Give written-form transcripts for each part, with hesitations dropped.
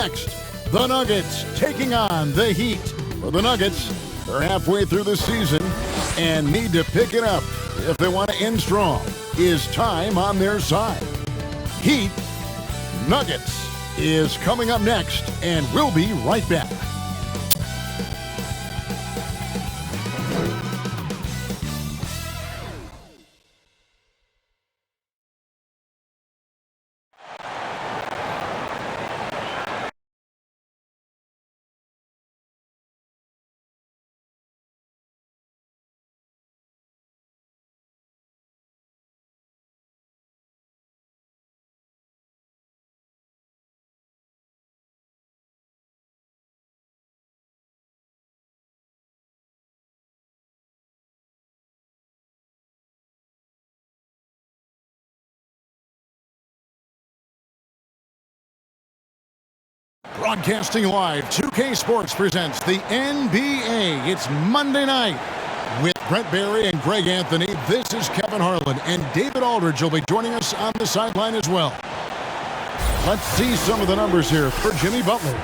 next. The Nuggets taking on the Heat. For the Nuggets, they're halfway through the season and need to pick it up if they want to end strong. Is time on their side? Heat Nuggets is coming up next, and we'll be right back. Broadcasting live, 2K Sports presents the NBA. It's Monday night. With Brent Barry and Greg Anthony, this is Kevin Harlan, and David Aldridge will be joining us on the sideline as well. Let's see some of the numbers here for Jimmy Butler.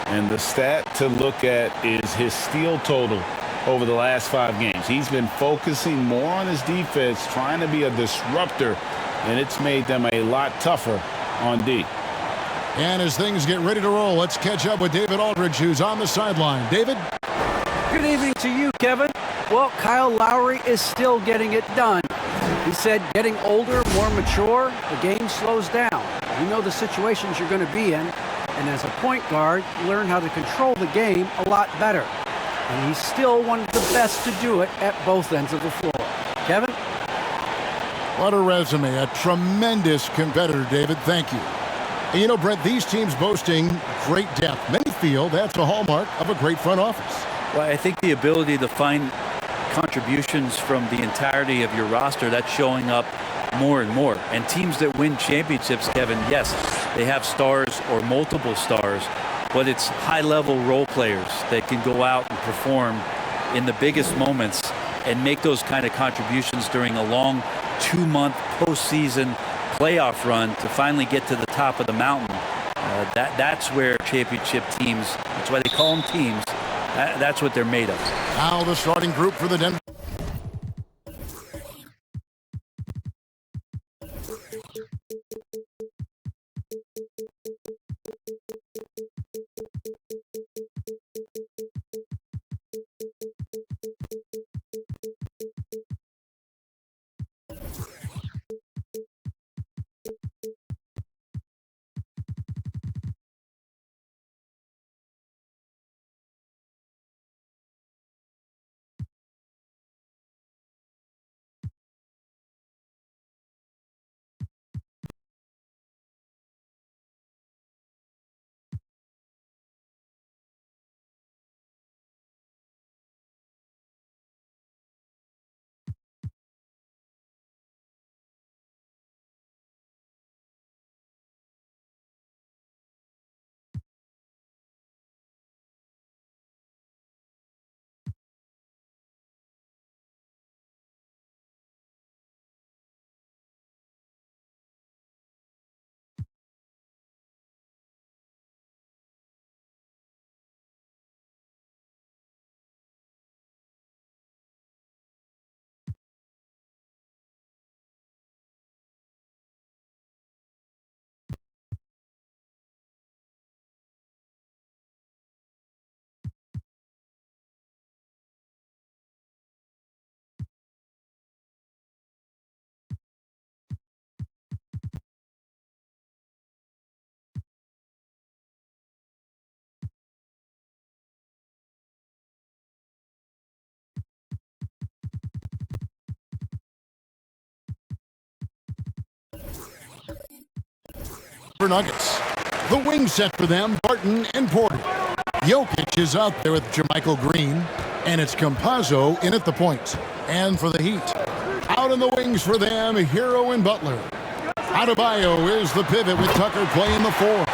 And the stat to look at is his steal total over the last 5 games. He's been focusing more on his defense, trying to be a disruptor, and it's made them a lot tougher on D. And as things get ready to roll, let's catch up with David Aldridge, who's on the sideline. David? Good evening to you, Kevin. Well, Kyle Lowry is still getting it done. He said getting older, more mature, the game slows down. You know the situations you're going to be in, and as a point guard, you learn how to control the game a lot better. And he's still one of the best to do it at both ends of the floor. Kevin? What a resume. A tremendous competitor, David. Thank you. And you know, Brett, these teams boasting great depth. Many feel that's a hallmark of a great front office. Well, I think the ability to find contributions from the entirety of your roster, that's showing up more and more. And teams that win championships, Kevin, yes, they have stars or multiple stars, but it's high-level role players that can go out and perform in the biggest moments and make those kind of contributions during a long 2-month postseason playoff run to finally get to the top of the mountain. That's where championship teams, that's why they call them teams, that's what they're made of. Now the starting group for the Denver. Nuggets. The wing set for them, Barton and Porter. Jokic is out there with Jermichael Green, and it's Campazzo in at the point. And for the Heat, out in the wings for them, Hero and Butler. Adebayo is the pivot with Tucker playing the 4.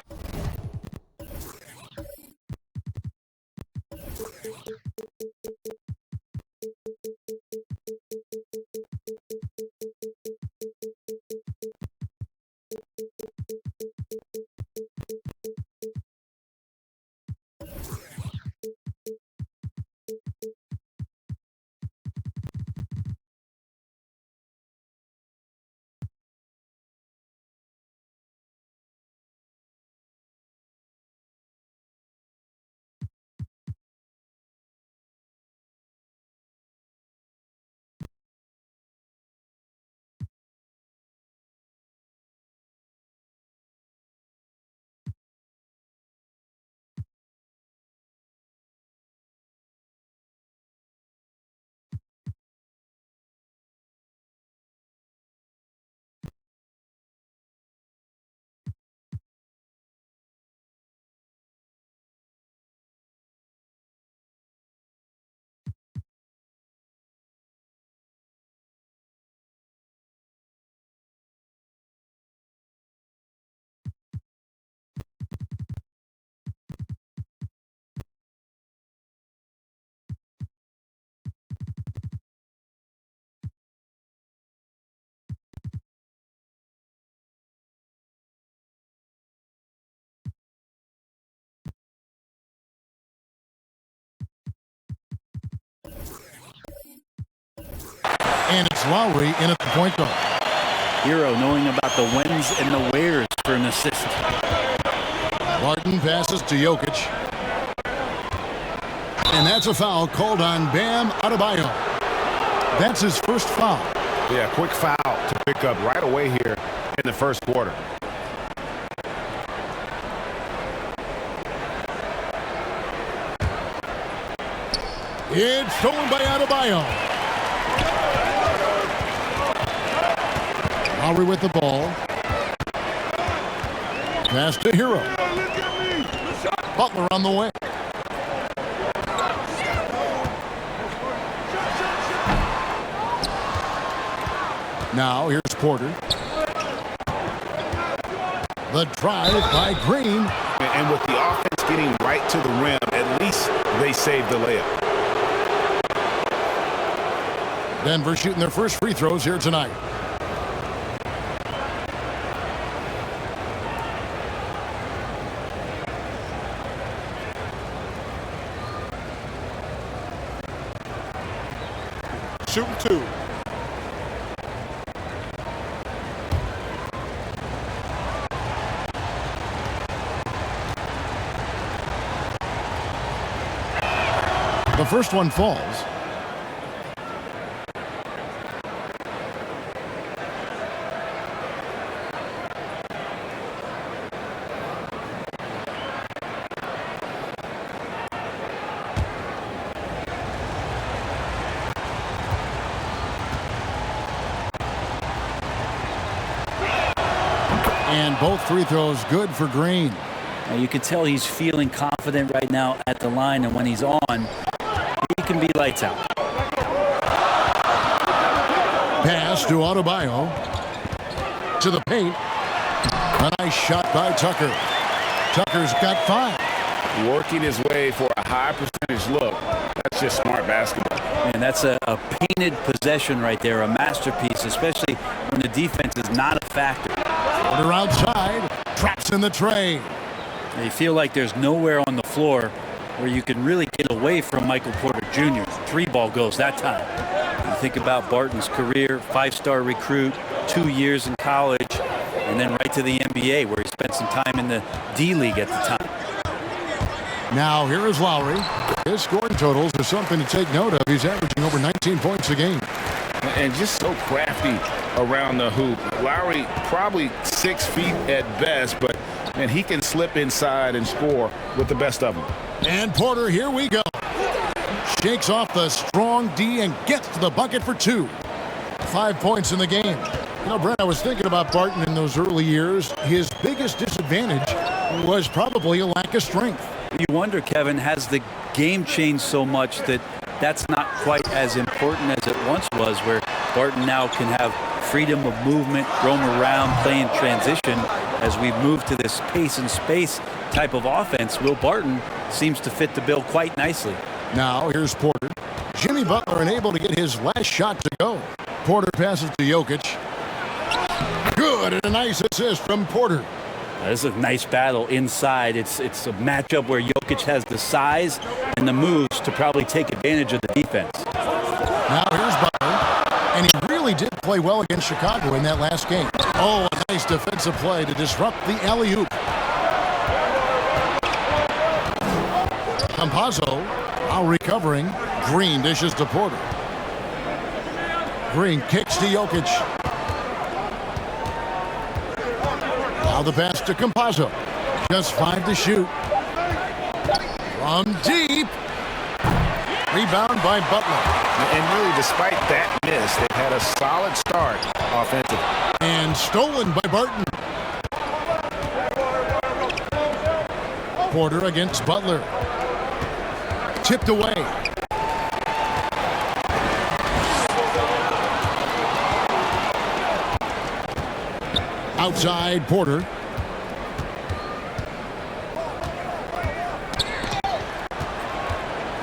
And it's Lowry in at the point guard. Hero knowing about the whens and the wheres for an assist. Barton passes to Jokic. And that's a foul called on Bam Adebayo. That's his first foul. Yeah, quick foul to pick up right away here in the first quarter. It's stolen by Adebayo. Lowry with the ball. Pass to Hero. Butler on the way. Now here's Porter. The drive by Green. And with the offense getting right to the rim, at least they saved the layup. Denver shooting their first free throws here tonight. Shooting two. The first one falls. And both free throws good for Green. Now you can tell he's feeling confident right now at the line, and when he's on, he can be lights out. Pass to Adebayo. To the paint. A nice shot by Tucker. Tucker's got 5. Working his way for a high percentage look. That's just smart basketball. And that's a painted possession right there, a masterpiece, especially when the defense is not a factor. Porter outside. Traps in the tray. You feel like there's nowhere on the floor where you can really get away from Michael Porter Jr. 3-ball goes that time. You think about Barton's career, 5-star recruit, 2 years in college, and then right to the NBA where he spent some time in the D-League at the time. Now here is Lowry. His scoring totals are something to take note of. He's averaging over 19 points a game. And just so crafty around the hoop. Lowry probably 6 feet at best, but man, he can slip inside and score with the best of them. And Porter, here we go. Shakes off the strong D and gets to the bucket for 2. 5 points in the game. You know, Brent, I was thinking about Barton in those early years. His biggest disadvantage was probably a lack of strength. You wonder, Kevin, has the game changed so much that that's not quite as important as it once was, where Barton now can have freedom of movement, roam around, play in transition. As we move to this pace and space type of offense, Will Barton seems to fit the bill quite nicely. Now here's Porter. Jimmy Butler unable to get his last shot to go. Porter passes to Jokic. Good, and a nice assist from Porter. This is a nice battle inside. It's a matchup where Jokic has the size and the moves to probably take advantage of the defense. Now here's Butler, and he really did play well against Chicago in that last game. Oh, a nice defensive play to disrupt the alley-oop. Campazzo, now recovering. Green dishes to Porter. Green kicks to Jokic. Now the pass to Campazzo. Just 5 to shoot. From deep. Rebound by Butler. And really, despite that miss, they've had a solid start offensively. And stolen by Barton. Porter against Butler. Tipped away. Outside Porter.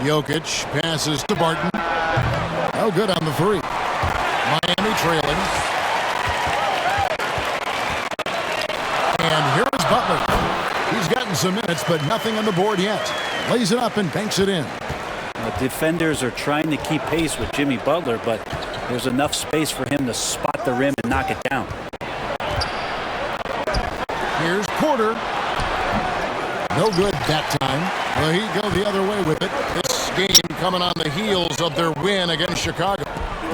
Jokic passes to Barton. Oh, good on the 3. Miami trailing. And here is Butler. He's gotten some minutes, but nothing on the board yet. Lays it up and banks it in. The defenders are trying to keep pace with Jimmy Butler, but there's enough space for him to spot the rim and knock it down. Here's Porter. No good that time. Well, he go the other way with it. This game coming on the heels of their win against Chicago.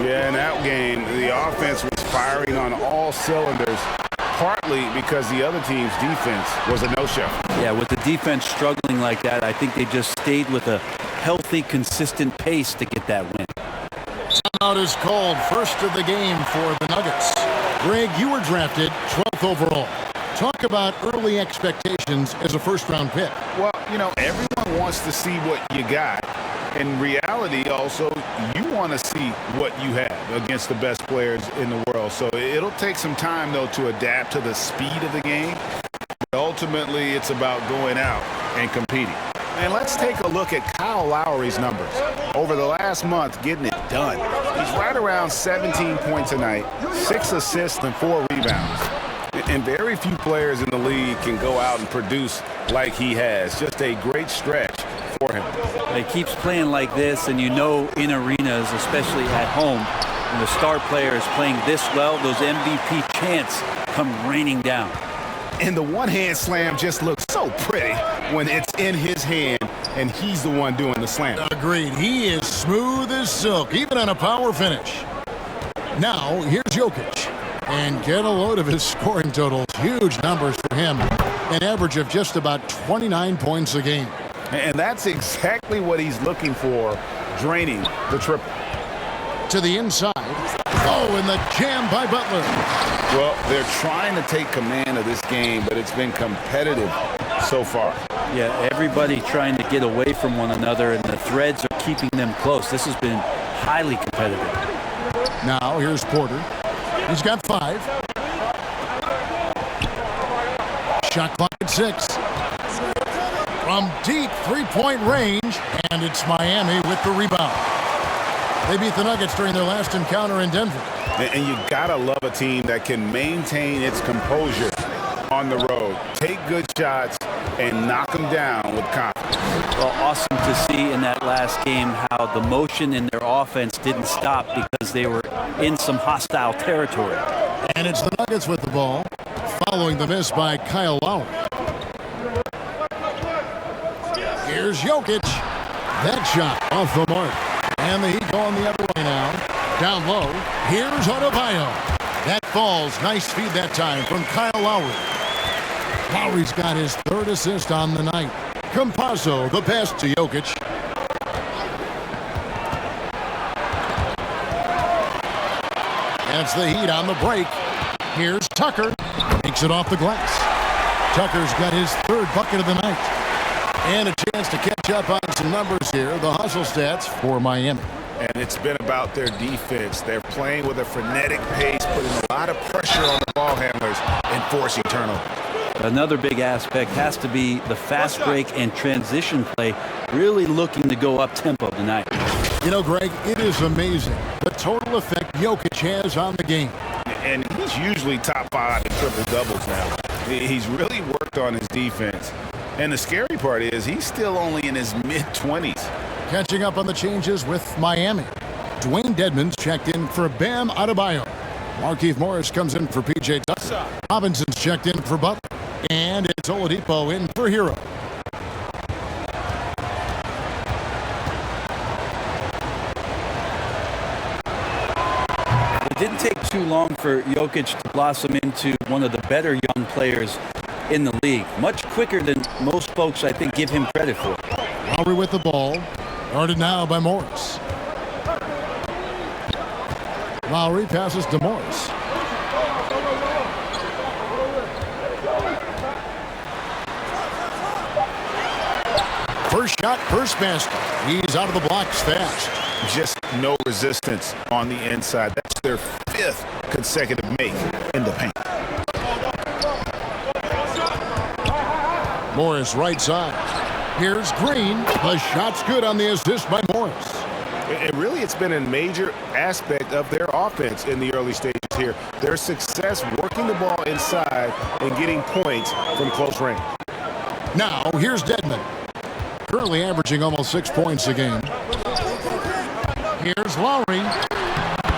Yeah, in that game, the offense was firing on all cylinders, partly because the other team's defense was a no-show. Yeah, with the defense struggling like that, I think they just stayed with a healthy, consistent pace to get that win. Timeout is called. First of the game for the Nuggets. Greg, you were drafted 12th overall. Talk about early expectations as a first-round pick. Well, you know, everyone wants to see what you got. In reality, also, you want to see what you have against the best players in the world. So it'll take some time, though, to adapt to the speed of the game. But ultimately, it's about going out and competing. And let's take a look at Kyle Lowry's numbers. Over the last month, getting it done. He's right around 17 points a night, 6 assists and 4 rebounds. And very few players in the league can go out and produce like he has. Just a great stretch for him. He keeps playing like this, and you know in arenas, especially at home, when the star player is playing this well, those MVP chants come raining down. And the one-hand slam just looks so pretty when it's in his hand and he's the one doing the slam. Agreed. He is smooth as silk, even on a power finish. Now, here's Jokic. And get a load of his scoring totals. Huge numbers for him. An average of just about 29 points a game. And that's exactly what he's looking for, draining the triple. To the inside. Oh, and the jam by Butler. Well, they're trying to take command of this game, but it's been competitive so far. Yeah, everybody trying to get away from one another, and the threads are keeping them close. This has been highly competitive. Now, here's Porter. He's got 5. Shot clock at 6. From deep three-point range, and it's Miami with the rebound. They beat the Nuggets during their last encounter in Denver. And you gotta love a team that can maintain its composure on the road, take good shots, and knock them down with confidence. Well, awesome to see in that last game how the motion in their offense didn't stop because they were in some hostile territory. And it's the Nuggets with the ball, following the miss by Kyle Lowry. Here's Jokic. That shot off the mark. And the Heat going the other way now. Down low. Here's Adebayo. That falls. Nice feed that time from Kyle Lowry. Lowry's got his 3rd assist on the night. Campazzo, the pass to Jokic. That's the Heat on the break. Here's Tucker. Takes it off the glass. Tucker's got his 3rd bucket of the night. And a chance to catch up on some numbers here. The hustle stats for Miami. And it's been about their defense. They're playing with a frenetic pace, putting a lot of pressure on the ball handlers and forcing turnovers. Another big aspect has to be the fast break and transition play, really looking to go up-tempo tonight. You know, Greg, it is amazing the total effect Jokic has on the game. And he's usually top 5 in triple-doubles now. He's really worked on his defense. And the scary part is he's still only in his mid-20s. Catching up on the changes with Miami. Dwayne Dedmon's checked in for Bam Adebayo. Markieff Morris comes in for P.J. Tucker. Robinson's checked in for Butler. And it's Oladipo in for Hero. It didn't take too long for Jokic to blossom into one of the better young players in the league. Much quicker than most folks, I think, give him credit for. Lowry with the ball. Guarded now by Morris. Lowry passes to Morris. First shot, first basket. He's out of the blocks fast. Just no resistance on the inside. That's their 5th consecutive make in the paint. Morris right side. Here's Green. The shot's good on the assist by Morris. And really, it's been a major aspect of their offense in the early stages here. Their success working the ball inside and getting points from close range. Now, here's Dedmon. Currently averaging almost 6 points a game. Here's Lowry.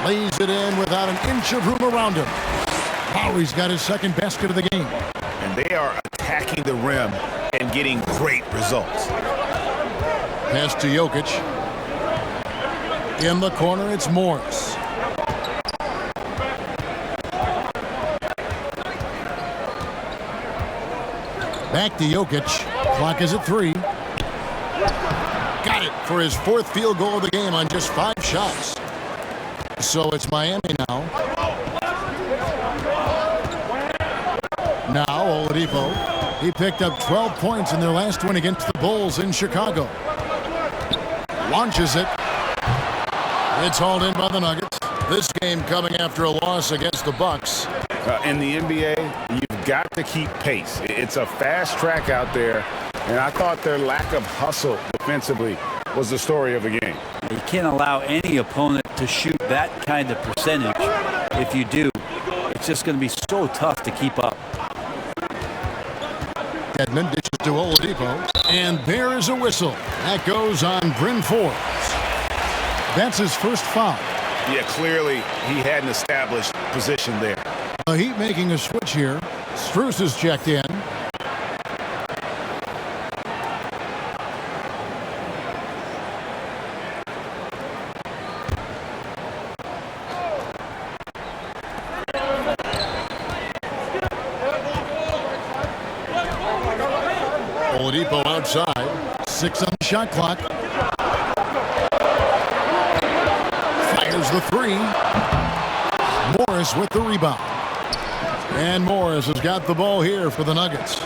Lays it in without an inch of room around him. Lowry's got his second basket of the game. And they are attacking the rim and getting great results. Pass to Jokic. In the corner, it's Morris. Back to Jokic. Clock is at 3. Got it for his fourth field goal of the game on just 5 shots. So it's Miami now. Now Oladipo. He picked up 12 points in their last win against the Bulls in Chicago. Launches it. It's hauled in by the Nuggets. This game coming after a loss against the Bucks. In the NBA, you've got to keep pace. It's a fast track out there, and I thought their lack of hustle defensively was the story of the game. You can't allow any opponent to shoot that kind of percentage. If you do, it's just going to be so tough to keep up. Edmond dishes to Oladipo, and there is a whistle. That goes on Bryn Forbes. That's his first foul. Yeah, clearly he had an established position there. The Heat making a switch here. Strus is checked in. Oladipo outside. 6 on the shot clock. Fires the 3. Morris with the rebound. And Morris has got the ball here for the Nuggets.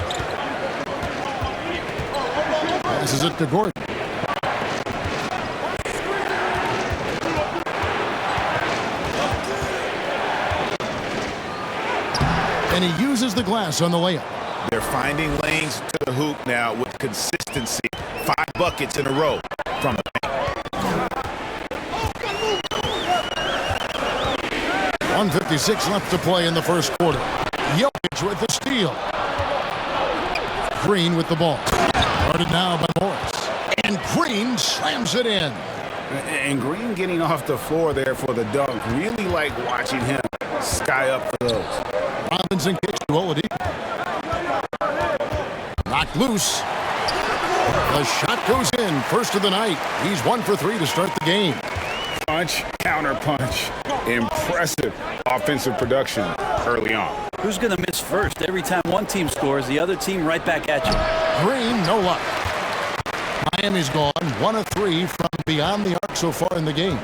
Passes it to Gordon. And he uses the glass on the layup. They're finding lanes to the hoop now with consistency. 5 buckets in a row from the paint. 1:56 left to play in the first quarter. Jokic with the steal. Green with the ball. Guarded now by Morris. And Green slams it in. And Green getting off the floor there for the dunk. Really like watching him sky up for those. Robinson kicks to Oladipo. Knocked loose. The shot goes in. First of the night. He's 1 for 3 to start the game. Punch, counter punch. Impressive offensive production early on. Who's going to miss first? Every time one team scores, the other team right back at you. Green, no luck. Miami's gone 1 of 3 from beyond the arc so far in the game.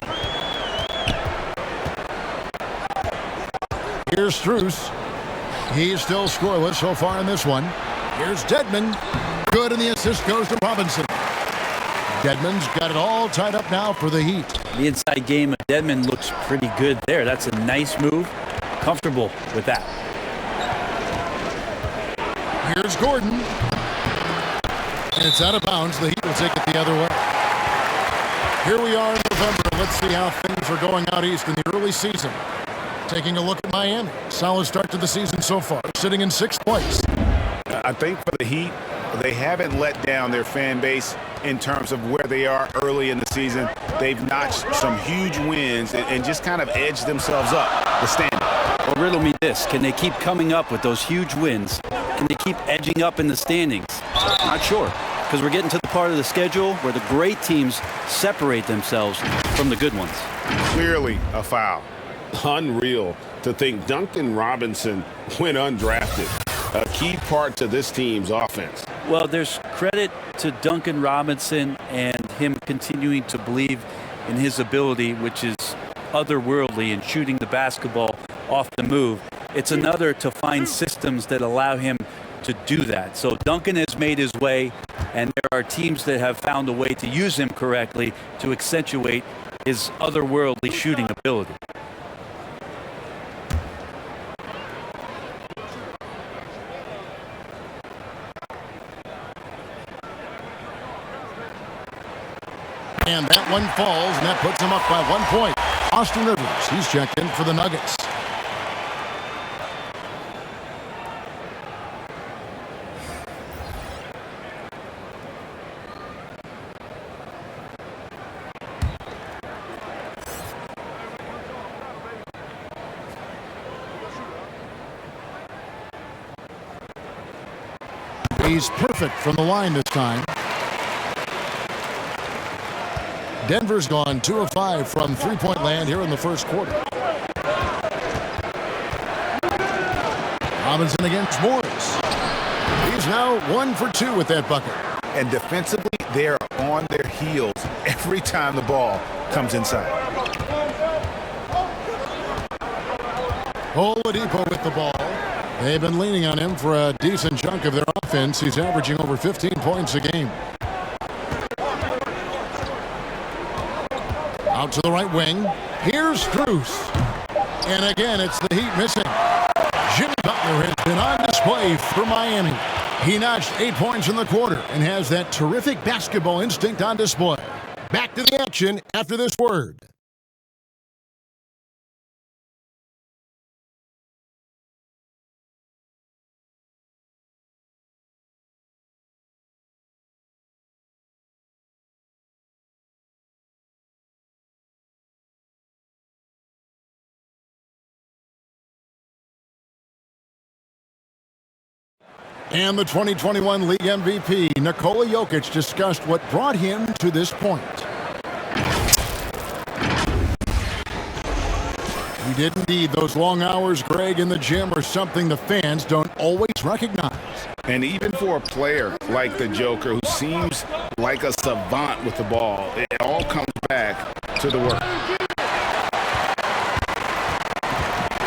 Here's Strus. He's still scoreless so far in this one. Here's Dedmon. Good, and the assist goes to Robinson. Dedmon's got it all tied up now for the Heat. The inside game of Dedmon looks pretty good there. That's a nice move. Comfortable with that. Here's Gordon. And it's out of bounds. The Heat will take it the other way. Here we are in November. Let's see how things are going out east in the early season. Taking a look at Miami. Solid start to the season so far. Sitting in 6th place. I think for the Heat, they haven't let down their fan base in terms of where they are early in the season. They've notched some huge wins and just kind of edged themselves up the standing. Well, riddle me this. Can they keep coming up with those huge wins? Can they keep edging up in the standings? Not sure, because we're getting to the part of the schedule where the great teams separate themselves from the good ones. Clearly a foul. Unreal to think Duncan Robinson went undrafted. A key part to this team's offense. Well, there's credit to Duncan Robinson and him continuing to believe in his ability, which is otherworldly in shooting the basketball off the move. It's another to find systems that allow him to do that. So Duncan has made his way, and there are teams that have found a way to use him correctly to accentuate his otherworldly shooting ability. And that one falls, and that puts him up by 1 point. Austin Rivers, he's checked in for the Nuggets. He's perfect from the line this time. Denver's gone 2 of 5 from three-point land here in the first quarter. Robinson against Morris. He's now 1 for 2 with that bucket. And defensively, they're on their heels every time the ball comes inside. Oladipo with the ball. They've been leaning on him for a decent chunk of their offense. He's averaging over 15 points a game. Out to the right wing. Here's Strus. And again, it's the Heat missing. Jimmy Butler has been on display for Miami. He notched 8 points in the quarter and has that terrific basketball instinct on display. Back to the action after this word. And the 2021 League MVP, Nikola Jokic, discussed what brought him to this point. He did indeed. Those long hours, Greg, in the gym are something the fans don't always recognize. And even for a player like the Joker, who seems like a savant with the ball, it all comes back to the work.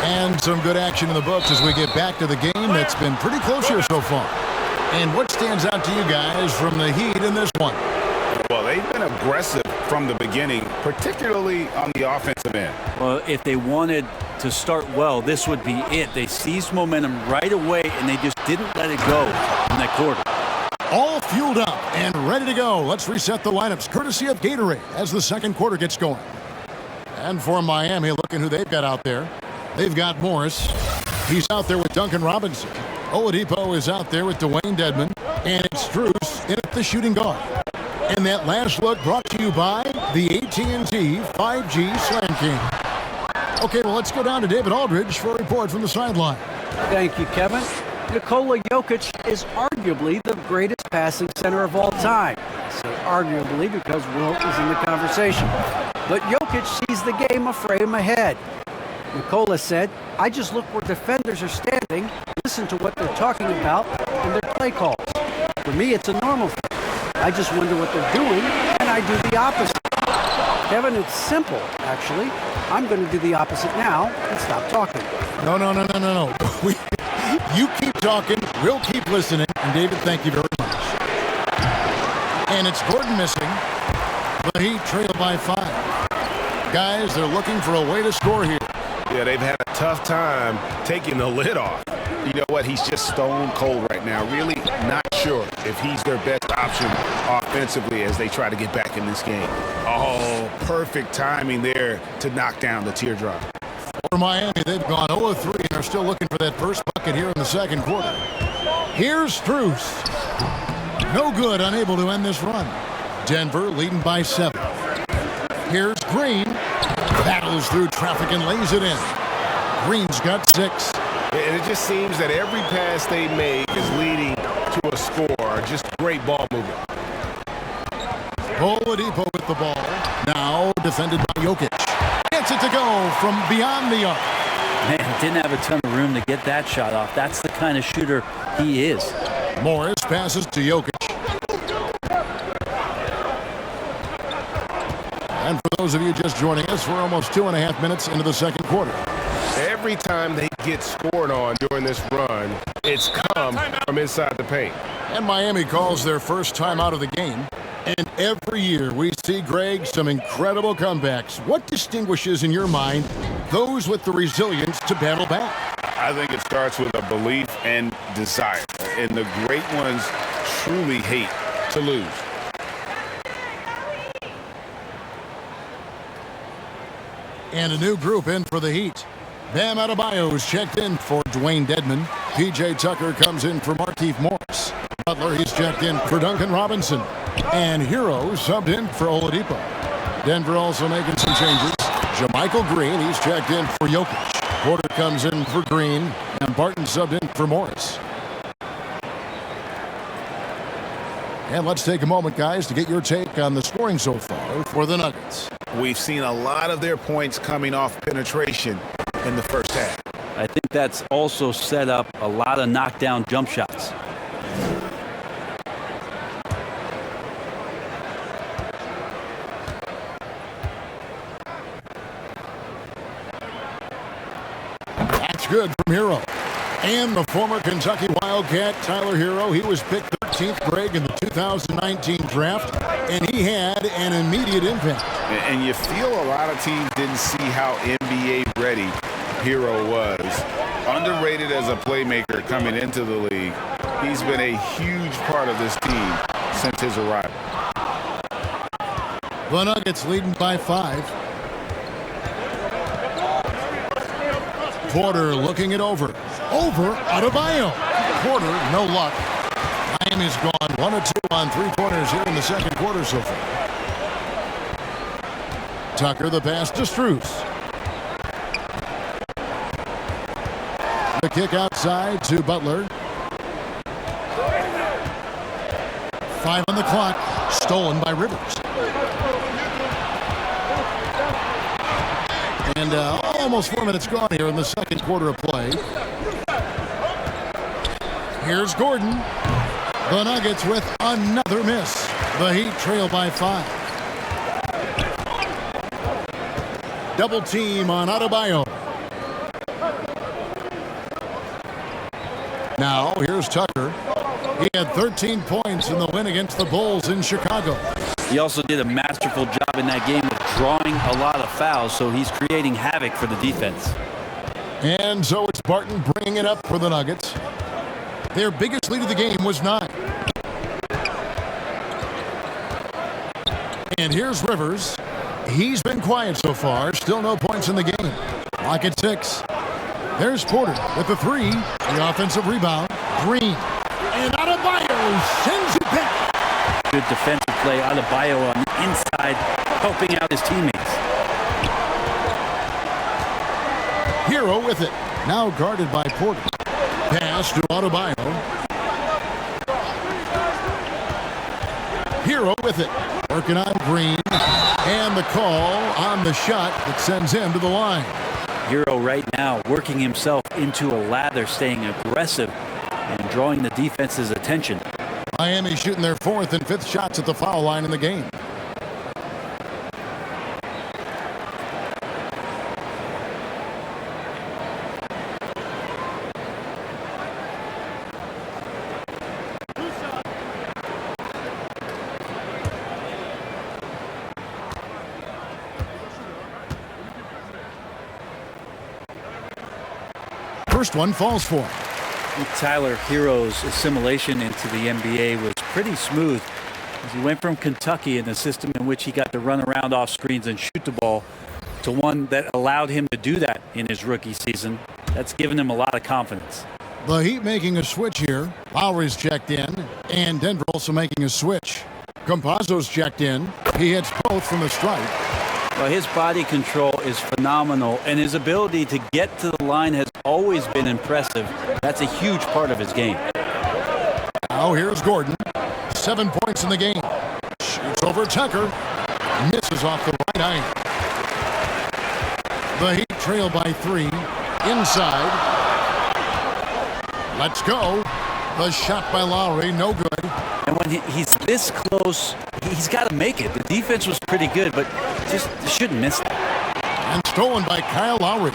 And some good action in the books as we get back to the game that's been pretty close here so far. And what stands out to you guys from the Heat in this one? Well, they've been aggressive from the beginning, particularly on the offensive end. Well, if they wanted to start well, this would be it. They seized momentum right away, and they just didn't let it go in that quarter. All fueled up and ready to go. Let's reset the lineups, courtesy of Gatorade, as the second quarter gets going. And for Miami, looking who they've got out there. They've got Morris. He's out there with Duncan Robinson. Oladipo is out there with Dwayne Dedmon. And it's Strus in at the shooting guard. And that last look brought to you by the AT&T 5G Slam King. Okay, well, let's go down to David Aldridge for a report from the sideline. Thank you, Kevin. Nikola Jokic is arguably the greatest passing center of all time. I say arguably because Wilt is in the conversation. But Jokic sees the game a frame ahead. Nikola said, I just look where defenders are standing, listen to what they're talking about, and their play calls. For me, it's a normal thing. I just wonder what they're doing, and I do the opposite. Kevin, it's simple, actually. I'm going to do the opposite now and stop talking. No. You keep talking, we'll keep listening, and David, thank you very much. And it's Gordon missing. The Heat trail by 5. Guys, they're looking for a way to score here. Yeah, they've had a tough time taking the lid off. You know what? He's just stone cold right now. Really not sure if he's their best option offensively as they try to get back in this game. Oh, perfect timing there to knock down the teardrop. For Miami, they've gone 0-3 and are still looking for that first bucket here in the second quarter. Here's Strus. No good, unable to end this run. Denver leading by 7. Here's Green. Battles through traffic and lays it in. Green's got 6. And it just seems that every pass they make is leading to a score. Just great ball movement. Oladipo with the ball. Now defended by Jokic. Gets it to go from beyond the arc. Man, didn't have a ton of room to get that shot off. That's the kind of shooter he is. Morris passes to Jokic. And for those of you just joining us, we're almost 2.5 minutes into the second quarter. Every time they get scored on during this run, it's come from inside the paint. And Miami calls their first time out of the game. And every year we see, Greg, some incredible comebacks. What distinguishes, in your mind, those with the resilience to battle back? I think it starts with a belief and desire. And the great ones truly hate to lose. And a new group in for the Heat. Bam Adebayo's checked in for Dwayne Dedmon. P.J. Tucker comes in for Markieff Morris. Butler, he's checked in for Duncan Robinson. And Hero subbed in for Oladipo. Denver also making some changes. JaMychal Green, he's checked in for Jokic. Porter comes in for Green. And Barton subbed in for Morris. And let's take a moment, guys, to get your take on the scoring so far for the Nuggets. We've seen a lot of their points coming off penetration in the first half. I think that's also set up a lot of knockdown jump shots. That's good from Hero. And the former Kentucky Wildcat, Tyler Hero, he was picked 13th, Greg, in the 2019 draft, and he had an immediate impact. And you feel a lot of teams didn't see how NBA ready Hero was. Underrated as a playmaker coming into the league. He's been a huge part of this team since his arrival. The Nuggets leading by 5. Porter looking it over. Over Adebayo. Porter, no luck. Miami's gone 1 of 2 on 3-pointers here in the second quarter so far. Tucker, the pass to Strus. The kick outside to Butler. 5 on the clock. Stolen by Rivers. And almost 4 minutes gone here in the second quarter of play. Here's Gordon. The Nuggets with another miss. The Heat trail by 5. Double team on Adebayo. Now, here's Tucker. He had 13 points in the win against the Bulls in Chicago. He also did a masterful job in that game of drawing a lot of fouls, so he's creating havoc for the defense. And so it's Barton bringing it up for the Nuggets. Their biggest lead of the game was 9. And here's Rivers. He's been quiet so far. Still no points in the game. Lock at 6. There's Porter with the 3. The offensive rebound. Green. And Adebayo sends it back. Good defensive play. Adebayo on the inside, helping out his teammates. Hero with it. Now guarded by Porter. Pass to Adebayo. Hero with it. Working on Green. And the call on the shot that sends him to the line. Hero right now working himself into a lather, staying aggressive and drawing the defense's attention. Miami shooting their 4th and 5th shots at the foul line in the game. First one falls for him. Tyler Hero's assimilation into the NBA was pretty smooth as he went from Kentucky in a system in which he got to run around off screens and shoot the ball to one that allowed him to do that in his rookie season. That's given him a lot of confidence. The Heat making a switch here. Lowry's checked in, and Denver also making a switch. Campazzo's checked in. He hits both from the stripe. Well, his body control is phenomenal, and his ability to get to the line has always been impressive. That's a huge part of his game. Now here's Gordon. 7 points in the game. Shoots over Tucker. Misses off the right eye. The Heat trail by 3. Inside. Let's go. The shot by Lowry, no good. And when he's this close, he's got to make it. The defense was pretty good, but just shouldn't miss that. And stolen by Kyle Lowry.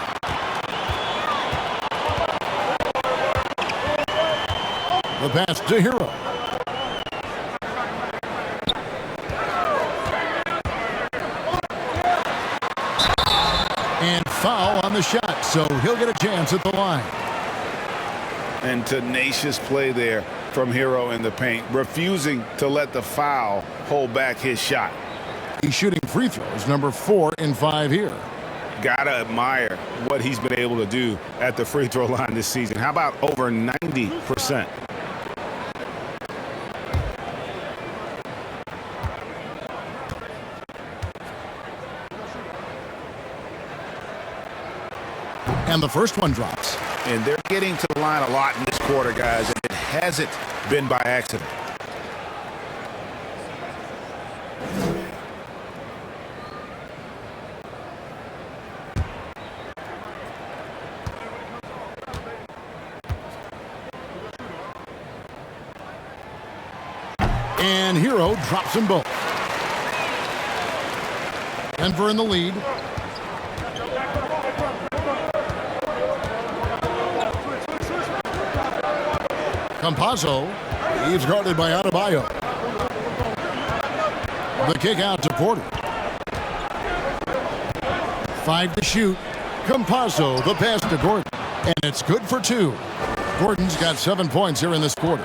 The pass to Hero. And foul on the shot, so he'll get a chance at the line. And tenacious play there from Hero in the paint, refusing to let the foul hold back his shot. He's shooting free throws, number 4 in 5 here. Gotta admire what he's been able to do at the free throw line this season. How about over 90%? And the first one drops. And they're getting to the line a lot in this quarter, guys, and it hasn't been by accident. And Hero drops them both. Denver in the lead. Campazzo. He's guarded by Adebayo. The kick out to Porter. 5 to shoot. Campazzo, the pass to Gordon. And it's good for 2. Gordon's got 7 points here in this quarter.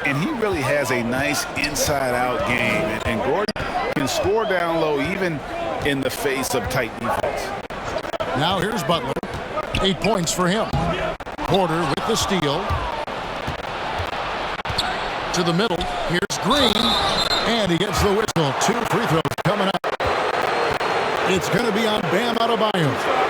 And he really has a nice inside-out game. And Gordon can score down low even in the face of tight defense. Now here's Butler. 8 points for him. Porter with the steal. To the middle. Here's Green. And he gets the whistle. 2 free throws coming up. It's going to be on Bam Adebayo.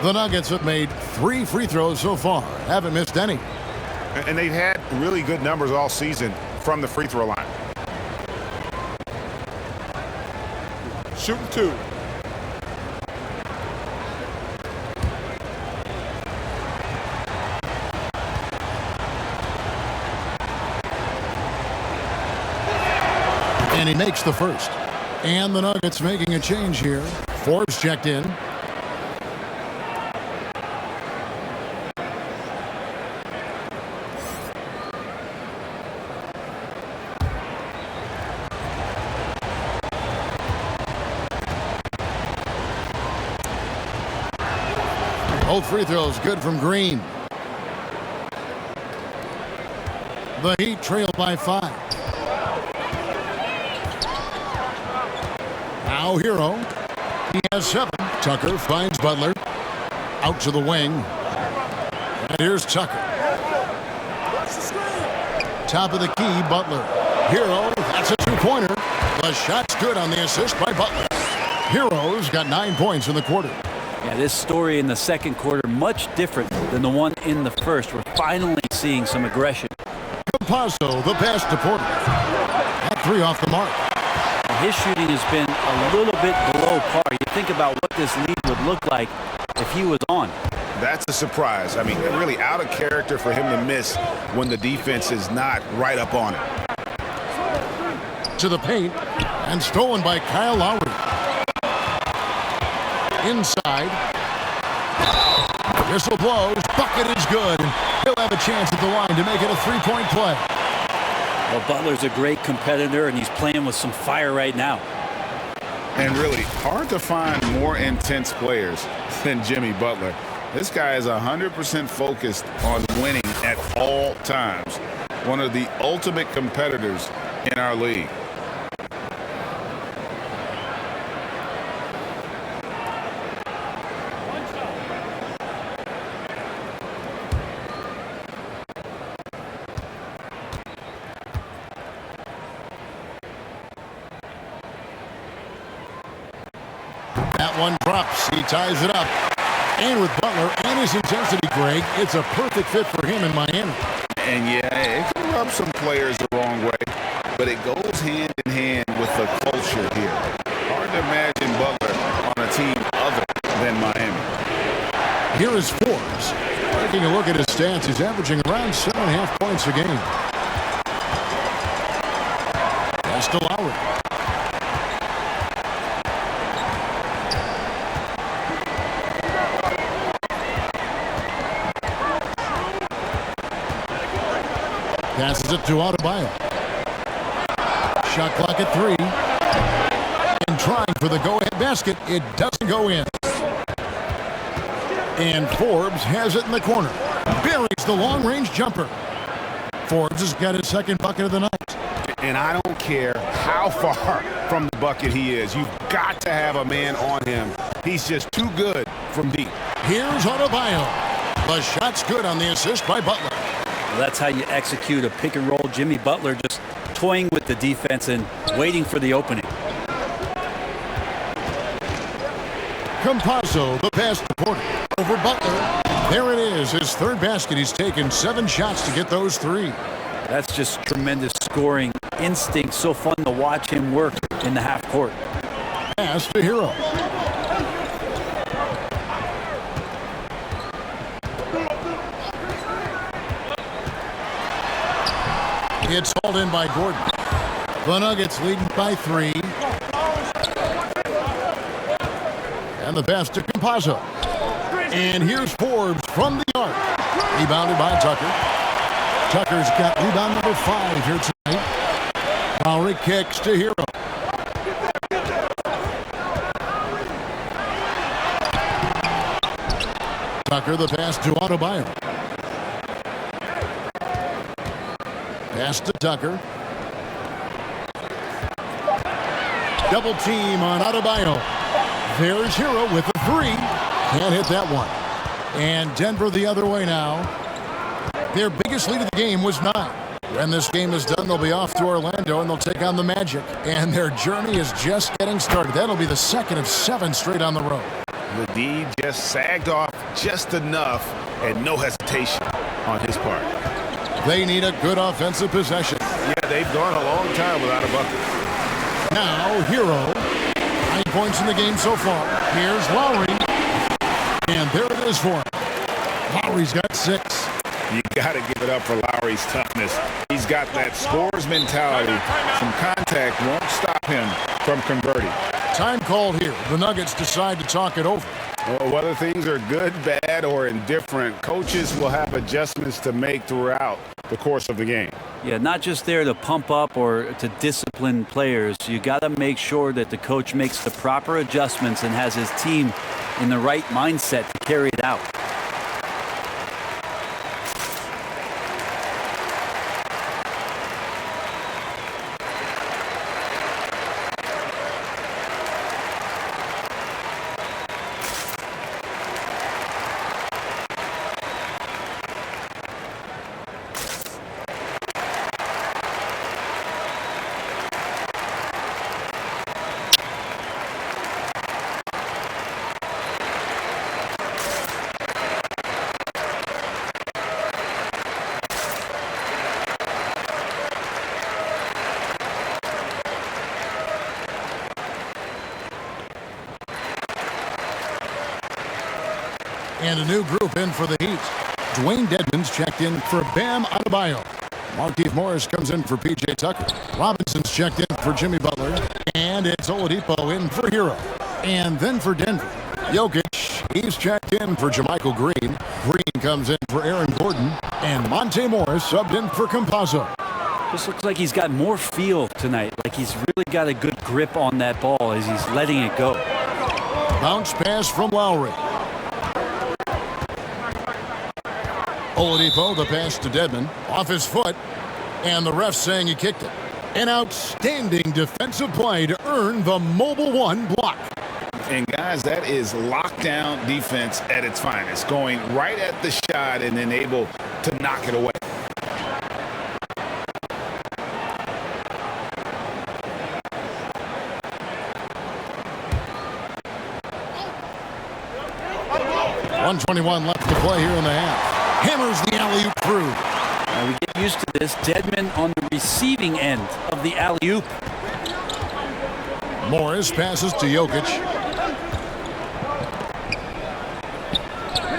The Nuggets have made 3 free throws so far. Haven't missed any. And they've had really good numbers all season from the free throw line. Shooting 2. And he makes the first. And the Nuggets making a change here. Forbes checked in. Both free throws good from Green. The Heat trail by 5. Now Hero. He has 7. Tucker finds Butler. Out to the wing. And here's Tucker. Top of the key, Butler. Hero, that's a 2-pointer. The shot's good on the assist by Butler. Hero's got 9 points in the quarter. Yeah, this story in the second quarter much different than the one in the first. We're finally seeing some aggression. Campazzo, the pass to Porter. That 3 off the mark. His shooting has been a little bit below par. You think about what this lead would look like if he was on. That's a surprise. I mean, really out of character for him to miss when the defense is not right up on it. To the paint, and stolen by Kyle Lowry. Inside. Whistle blows. Bucket is good. And he'll have a chance at the line to make it a 3-point play. Well, Butler's a great competitor, and he's playing with some fire right now. And really, hard to find more intense players than Jimmy Butler. This guy is 100% focused on winning at all times. One of the ultimate competitors in our league. That one drops. He ties it up. And with Butler and his intensity, Greg, it's a perfect fit for him in Miami. And yeah, it can rub some players the wrong way, but it goes hand in hand with the culture here. Hard to imagine Butler on a team other than Miami. Here is Forbes. Taking a look at his stats, he's averaging around 7.5 points a game. Pass to Lowry. Passes it to Adebayo. Shot clock at 3. And trying for the go-ahead basket. It doesn't go in. And Forbes has it in the corner. Buries the long-range jumper. Forbes has got his second bucket of the night. And I don't care how far from the bucket he is. You've got to have a man on him. He's just too good from deep. Here's Adebayo. The shot's good on the assist by Butler. Well, that's how you execute a pick and roll. Jimmy Butler just toying with the defense and waiting for the opening. Campazzo, the pass to Porter. Over Butler. There it is, his third basket. He's taken 7 shots to get those 3. That's just tremendous scoring instinct. So fun to watch him work in the half court. Pass to Hero. It's hauled in by Gordon. The Nuggets leading by 3. And the pass to Campazzo. And here's Forbes from the arc. Rebounded by Tucker. Tucker's got rebound number 5 here tonight. Lowry kicks to Hero. Tucker, the pass to Adebayo. Pass to Tucker. Double team on Adebayo. There's Hero with the 3. Can't hit that one. And Denver the other way now. Their biggest lead of the game was 9. When this game is done, they'll be off to Orlando and they'll take on the Magic. And their journey is just getting started. That'll be the second of 7 straight on the road. The D just sagged off just enough and no hesitation on his part. They need a good offensive possession. Yeah, they've gone a long time without a bucket. Now, Hero. 9 points in the game so far. Here's Lowry. And there it is for him. Lowry's got 6. You got to give it up for Lowry's toughness. He's got that scores mentality. Some contact won't stop him from converting. Time called here. The Nuggets decide to talk it over. Well, whether things are good, bad, or indifferent, coaches will have adjustments to make throughout the course of the game. Yeah, not just there to pump up or to discipline players. You got to make sure that the coach makes the proper adjustments and has his team in the right mindset to carry it out. And a new group in for the Heat. Dwayne Dedmon's checked in for Bam Adebayo. Markieff Morris comes in for P.J. Tucker. Robinson's checked in for Jimmy Butler. And it's Oladipo in for Hero. And then for Denver, Jokic, he's checked in for JaMychal Green. Green comes in for Aaron Gordon. And Monte Morris subbed in for Campazzo. This looks like he's got more feel tonight. Like he's really got a good grip on that ball as he's letting it go. Bounce pass from Lowry. Oladipo, the pass to Dedmon, off his foot, and the ref saying he kicked it. An outstanding defensive play to earn the Mobile One block. And guys, that is lockdown defense at its finest, going right at the shot and then able to knock it away. .121 left to play here in the half. Hammers the alley-oop through. Now we get used to this. Dedmon on the receiving end of the alley-oop. Morris passes to Jokic.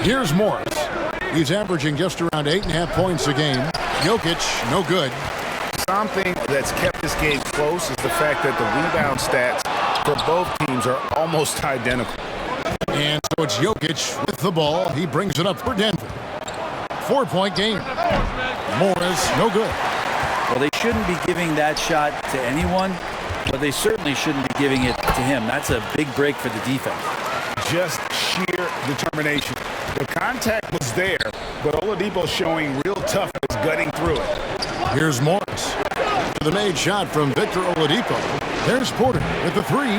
Here's Morris. He's averaging just around 8.5 points a game. Jokic, no good. Something that's kept this game close is the fact that the rebound stats for both teams are almost identical. And so it's Jokic with the ball. He brings it up for Denver. 4-point game. Morris, no good. Well, they shouldn't be giving that shot to anyone, but they certainly shouldn't be giving it to him. That's a big break for the defense. Just sheer determination. The contact was there, but Oladipo showing real toughness gutting through it. Here's Morris. To the made shot from Victor Oladipo. There's Porter with the 3.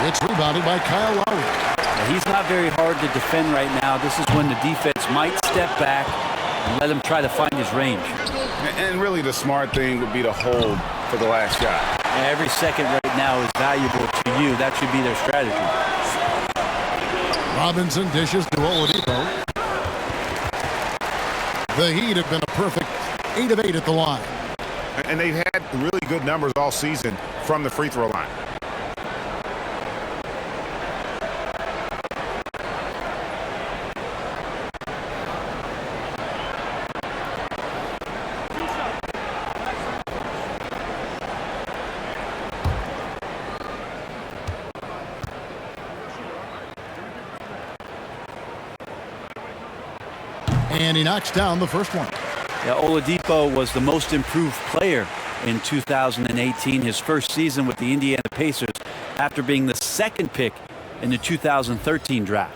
It's rebounded by Kyle Lowry. He's not very hard to defend right now. This is when the defense might step back and let him try to find his range. And really the smart thing would be to hold for the last shot. Every second right now is valuable to you. That should be their strategy. Robinson dishes to Oladipo. The Heat have been a perfect 8 of 8 at the line. And they've had really good numbers all season from the free throw line. And he knocks down the first one. Yeah, Oladipo was the most improved player in 2018, his first season with the Indiana Pacers, after being the second pick in the 2013 draft.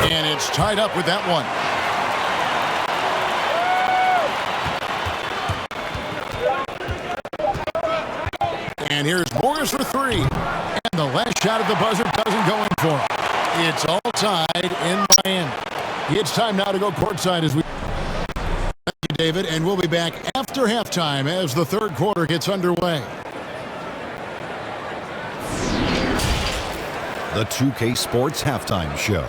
And it's tied up with that one. And here's Morris for three. And the last shot at the buzzer doesn't go in for him. It's all tied in Miami. It's time now to go courtside as we... Thank you, David. And we'll be back after halftime as the third quarter gets underway. The 2K Sports Halftime Show.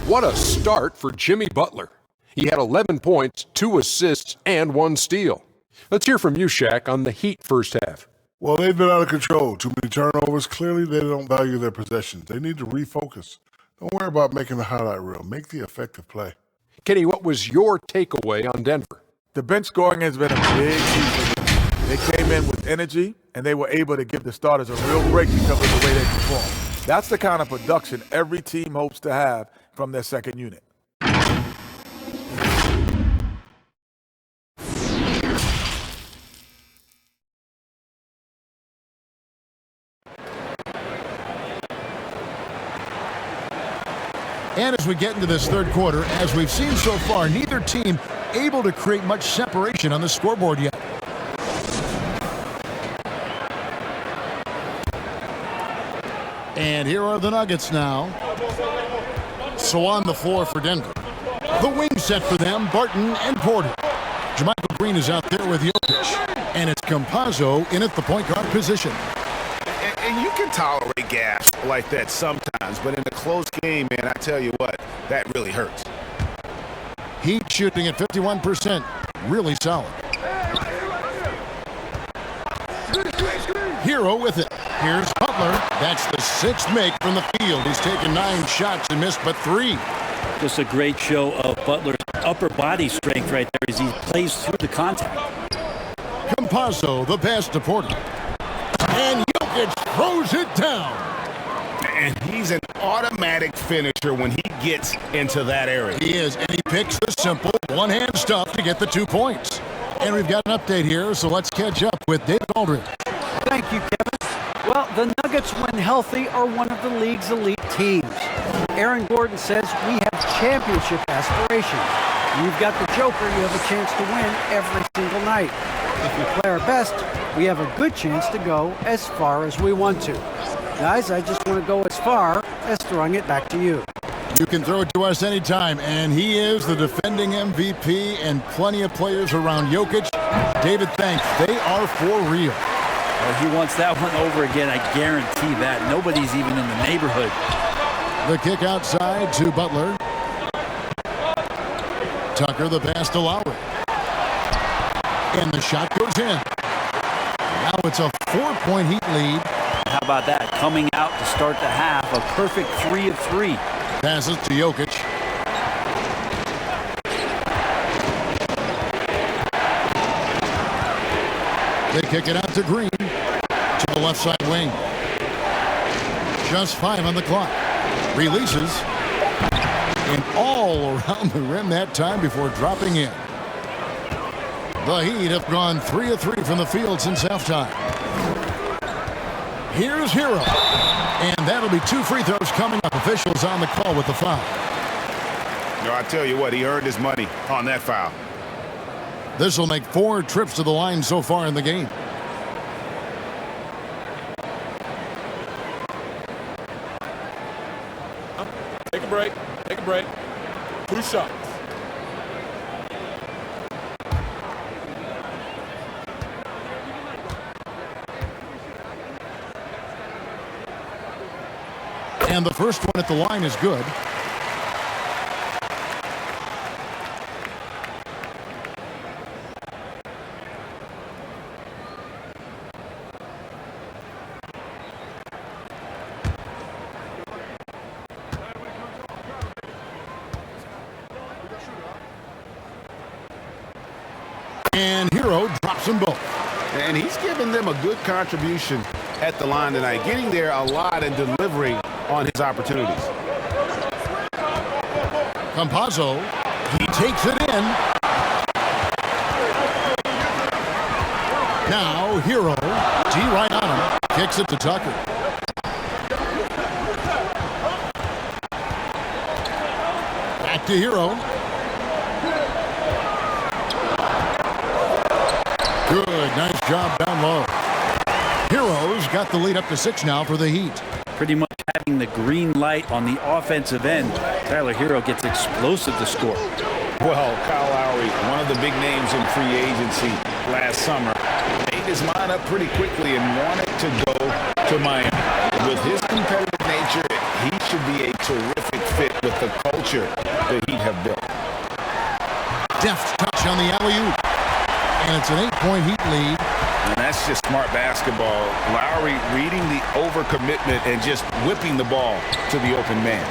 What a start for Jimmy Butler. He had 11 points, 2 assists, and 1 steal. Let's hear from you, Shaq, on the Heat first half. Well, they've been out of control. Too many turnovers. Clearly, they don't value their possessions. They need to refocus. Don't worry about making the highlight reel. Make the effective play. Kenny, what was your takeaway on Denver? The bench scoring has been a big key for them. They came in with energy, and they were able to give the starters a real break because of the way they performed. That's the kind of production every team hopes to have from their second unit. And as we get into this third quarter, as we've seen so far, neither team able to create much separation on the scoreboard yet. And here are the Nuggets now. So on the floor for Denver. The wing set for them, Barton and Porter. JaMychal Green is out there with Jokic. And it's Campazzo in at the point guard position. And you can tolerate gas like that sometimes, but in a close game, man, I tell you what, that really hurts. Heat shooting at 51%. Really solid. Hero with it. Here's Butler. That's the 6th make from the field. He's taken 9 shots and missed but 3. Just a great show of Butler's upper body strength right there as he plays through the contact. Campazzo, the pass to Porter. And Jokic throws it down. And he's an automatic finisher when he gets into that area. He is, and he picks the simple one-hand stuff to get the 2 points. And we've got an update here, so let's catch up with David Aldridge. Thank you, Kevin. Well, the Nuggets, when healthy, are one of the league's elite teams. Aaron Gordon says we have championship aspirations. You've got the Joker, you have a chance to win every single night. If we play our best, we have a good chance to go as far as we want to. Guys, I just want to go as far as throwing it back to you. You can throw it to us anytime, and he is the defending MVP and plenty of players around Jokic. David, thanks. They are for real. Well, he wants that one over again, I guarantee that. Nobody's even in the neighborhood. The kick outside to Butler. Tucker, the pass to Lowry. And the shot goes in. Now it's a 4-point Heat lead. How about that? Coming out to start the half, a perfect 3 of 3. Passes to Jokic. They kick it out to Green. To the left side wing. Just 5 on the clock. Releases. And all around the rim that time before dropping in. The Heat have gone 3 of 3 from the field since halftime. Here's Hero. And that'll be 2 free throws coming up. Officials on the call with the foul. No, I tell you what, he earned his money on that foul. This will make 4 trips to the line so far in the game. Take a break. Take a break. 2 shots. And the first one at the line is good. And Hero drops them both. And he's given them a good contribution at the line tonight, getting there a lot and delivering on his opportunities. Campazzo, he takes it in. Now Hero, D right on him, kicks it to Tucker. Back to Hero. Good, nice job down low. Hero's got the lead up to 6 now for the Heat. Pretty much having the green light on the offensive end. Tyler Hero gets explosive to score. Well, Kyle Lowry, one of the big names in free agency last summer, made his mind up pretty quickly and wanted to go to Miami. With his competitive nature, he should be a terrific fit with the culture that Heat have built. Deft touch on the alley-oop. And it's an 8-point Heat lead. And that's just smart basketball. Lowry reading the overcommitment and just whipping the ball to the open man.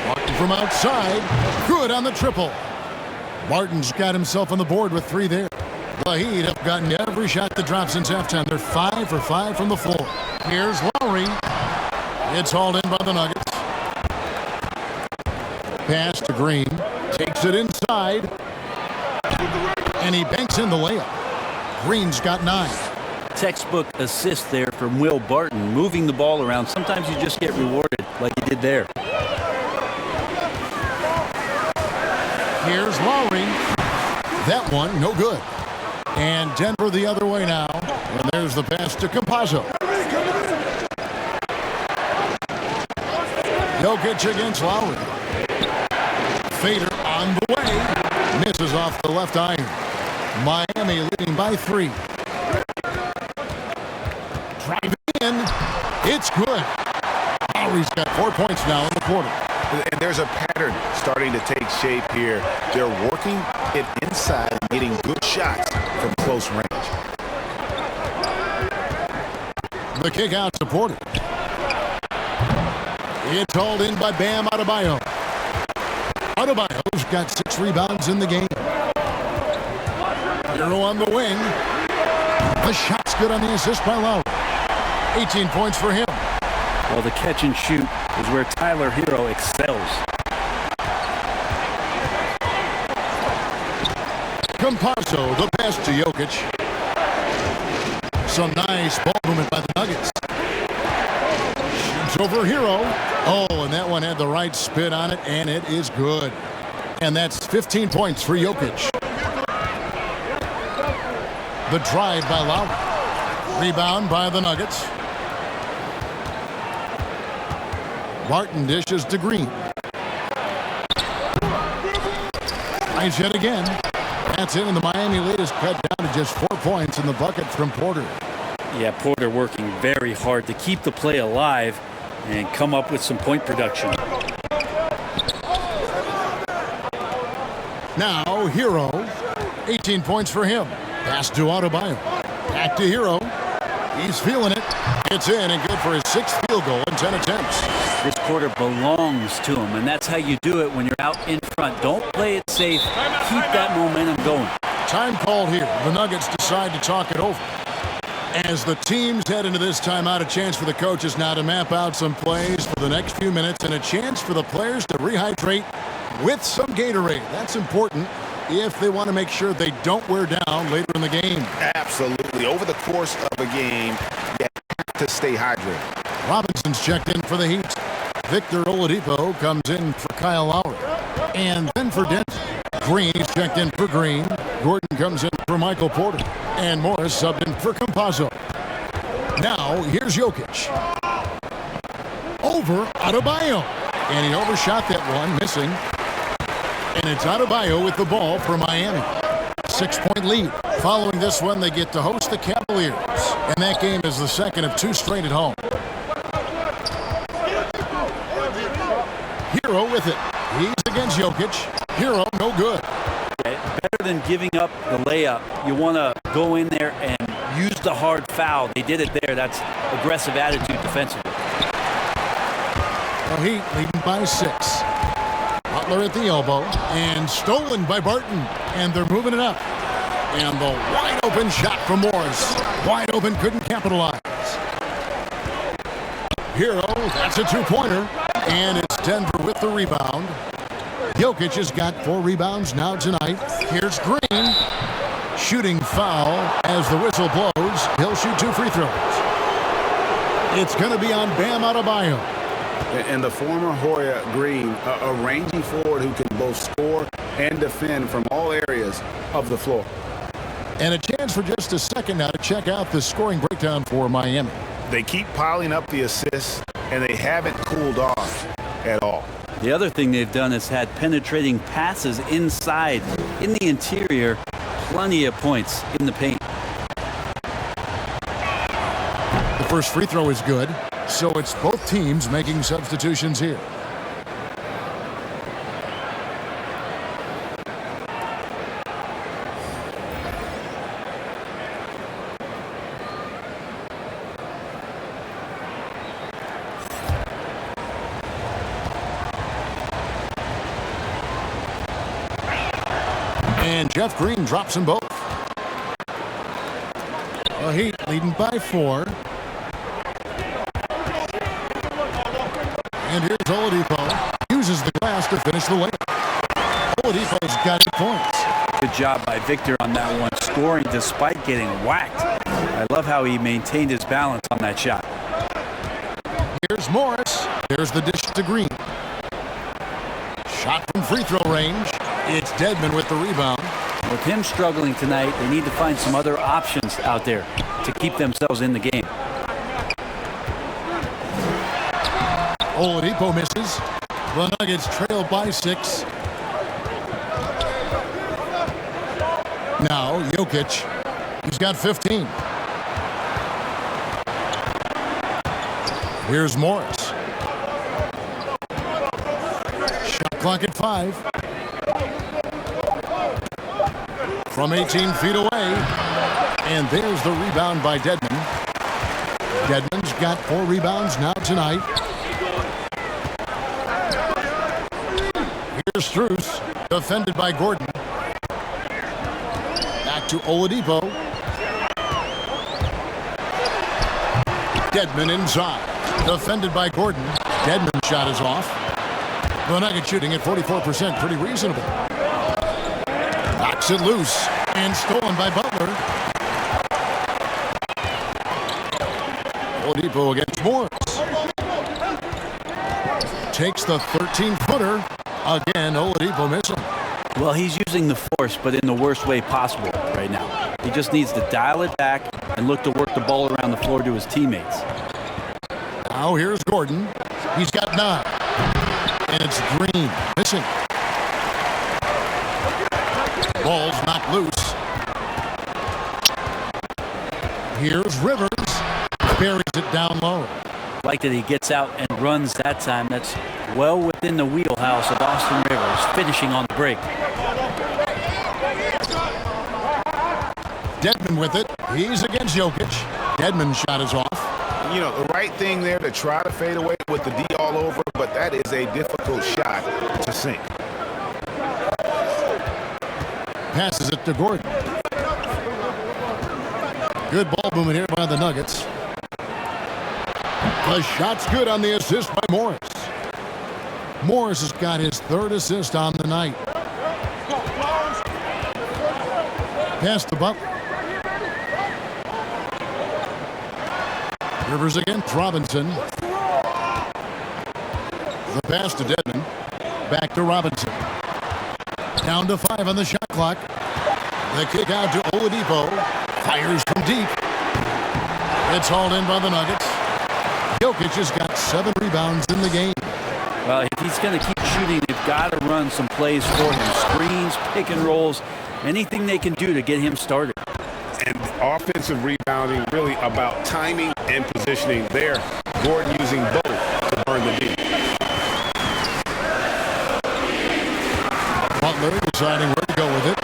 Martin from outside. Good on the triple. Martin's got himself on the board with 3 there. The Heat have gotten every shot that drops since halftime. They're 5 for 5 from the floor. Here's Lowry. It's hauled in by the Nuggets. Pass to Green. Takes it inside. And he banks in the layup. Green's got 9. Textbook assist there from Will Barton, moving the ball around. Sometimes you just get rewarded like he did there. Here's Lowry. That one, no good. And Denver the other way now. And there's the pass to Campazzo. Jokic against Lowry. Fader on the way. Misses off the left iron. Miami leading by 3. Driving in. It's good. Lowry's got 4 points now in the quarter. And there's a pattern starting to take shape here. They're working it inside and getting good shots from close range. The kick out supported. It's hauled in by Bam Adebayo. Adebayo's got 6 rebounds in the game. Hero on the wing. The shot's good on the assist by Lowry. 18 points for him. Well, the catch and shoot is where Tyler Hero excels. Campazzo, the pass to Jokic. Some nice ball movement by the Nuggets. Shoots over Hero. Oh, and that one had the right spin on it, and it is good. And that's 15 points for Jokic. The drive by Lowry. Rebound by the Nuggets. Martin dishes to Green. Nice hit again. That's it, and the Miami lead is cut down to just 4 points in the bucket from Porter. Yeah, Porter working very hard to keep the play alive and come up with some point production. Now Hero, 18 points for him. Pass to Adebayo. Back to Hero. He's feeling it. It's in and good for his 6th field goal in 10 attempts. This quarter belongs to him, and that's how you do it when you're out in front. Don't play it safe. Keep that momentum going. Time called here. The Nuggets decide to talk it over. As the teams head into this timeout, a chance for the coaches now to map out some plays for the next few minutes and a chance for the players to rehydrate with some Gatorade. That's important if they want to make sure they don't wear down later in the game. Absolutely. Over the course of a game, you have to stay hydrated. Robinson's checked in for the Heat. Victor Oladipo comes in for Kyle Lowry. And then for Denver, Green's checked in for Green. Gordon comes in for Michael Porter. And Morris subbed in for Campazzo. Now, here's Jokic. Over Adebayo. And he overshot that one, missing. And it's Adebayo with the ball for Miami. 6-point lead. Following this one, they get to host the Cavaliers. And that game is the second of 2 straight at home. Hero with it. He's against Jokic. Hero, no good. Better than giving up the layup, you want to go in there and use the hard foul. They did it there. That's aggressive attitude defensively. The Heat leading by 6. Butler at the elbow, and stolen by Barton. And they're moving it up. And the wide open shot from Morris. Wide open, couldn't capitalize. Hero, that's a two-pointer. And it's Denver with the rebound. Jokic has got 4 rebounds now tonight. Here's Green. Shooting foul as the whistle blows. He'll shoot 2 free throws. It's going to be on Bam Adebayo. And the former Hoya Green, a rangy forward who can both score and defend from all areas of the floor. And a chance for just a second now to check out the scoring breakdown for Miami. They keep piling up the assists, and they haven't cooled off at all. The other thing they've done is had penetrating passes inside, in the interior, plenty of points in the paint. The first free throw is good, so it's both teams making substitutions here. And Jeff Green drops them both. The Heat leading by 4. And here's Oladipo. Uses the glass to finish the layup. Oladipo's got 8 points. Good job by Victor on that one, scoring despite getting whacked. I love how he maintained his balance on that shot. Here's Morris. There's the dish to Green. Shot from free throw range. It's Dedmon with the rebound. With him struggling tonight, they need to find some other options out there to keep themselves in the game. Oladipo misses. The Nuggets trail by 6. Now Jokic. He's got 15. Here's Morris. Shot clock at 5. From 18 feet away. And there's the rebound by Dedmon. Dedmon's got 4 rebounds now tonight. Here's Strus, defended by Gordon. Back to Oladipo. Dedmon inside, defended by Gordon. Dedmon's shot is off. The Nuggets shooting at 44%, pretty reasonable. Knocks it loose and stolen by Butler. Oladipo against Morris. Takes the 13-footer. Again, Oladipo missing. Well, he's using the force, but in the worst way possible right now. He just needs to dial it back and look to work the ball around the floor to his teammates. Now here's Gordon. He's got 9. And it's Green missing. Ball's knocked loose. Here's Rivers. Buries it down low. Like that he gets out and runs that time. That's well within the wheelhouse of Austin Rivers, finishing on the break. Dedmon with it. He's against Jokic. Dedmon's shot is off. You know, the right thing there to try to fade away with the D all over, but that is a difficult shot to sink. Passes it to Gordon. Good ball movement here by the Nuggets. The shot's good on the assist by Morris. Morris has got his 3rd assist on the night. Pass to Butler. Rivers against Robinson. The pass to Dedmon. Back to Robinson. Down to 5 on the shot clock. The kick out to Oladipo. Fires from deep. It's hauled in by the Nuggets. Jokic has got 7 rebounds in the game. Well, if he's going to keep shooting, they've got to run some plays for him. Screens, pick and rolls, anything they can do to get him started. And offensive rebounding, really about timing and positioning there. Gordon using both to burn the D. Butler deciding where to go with it.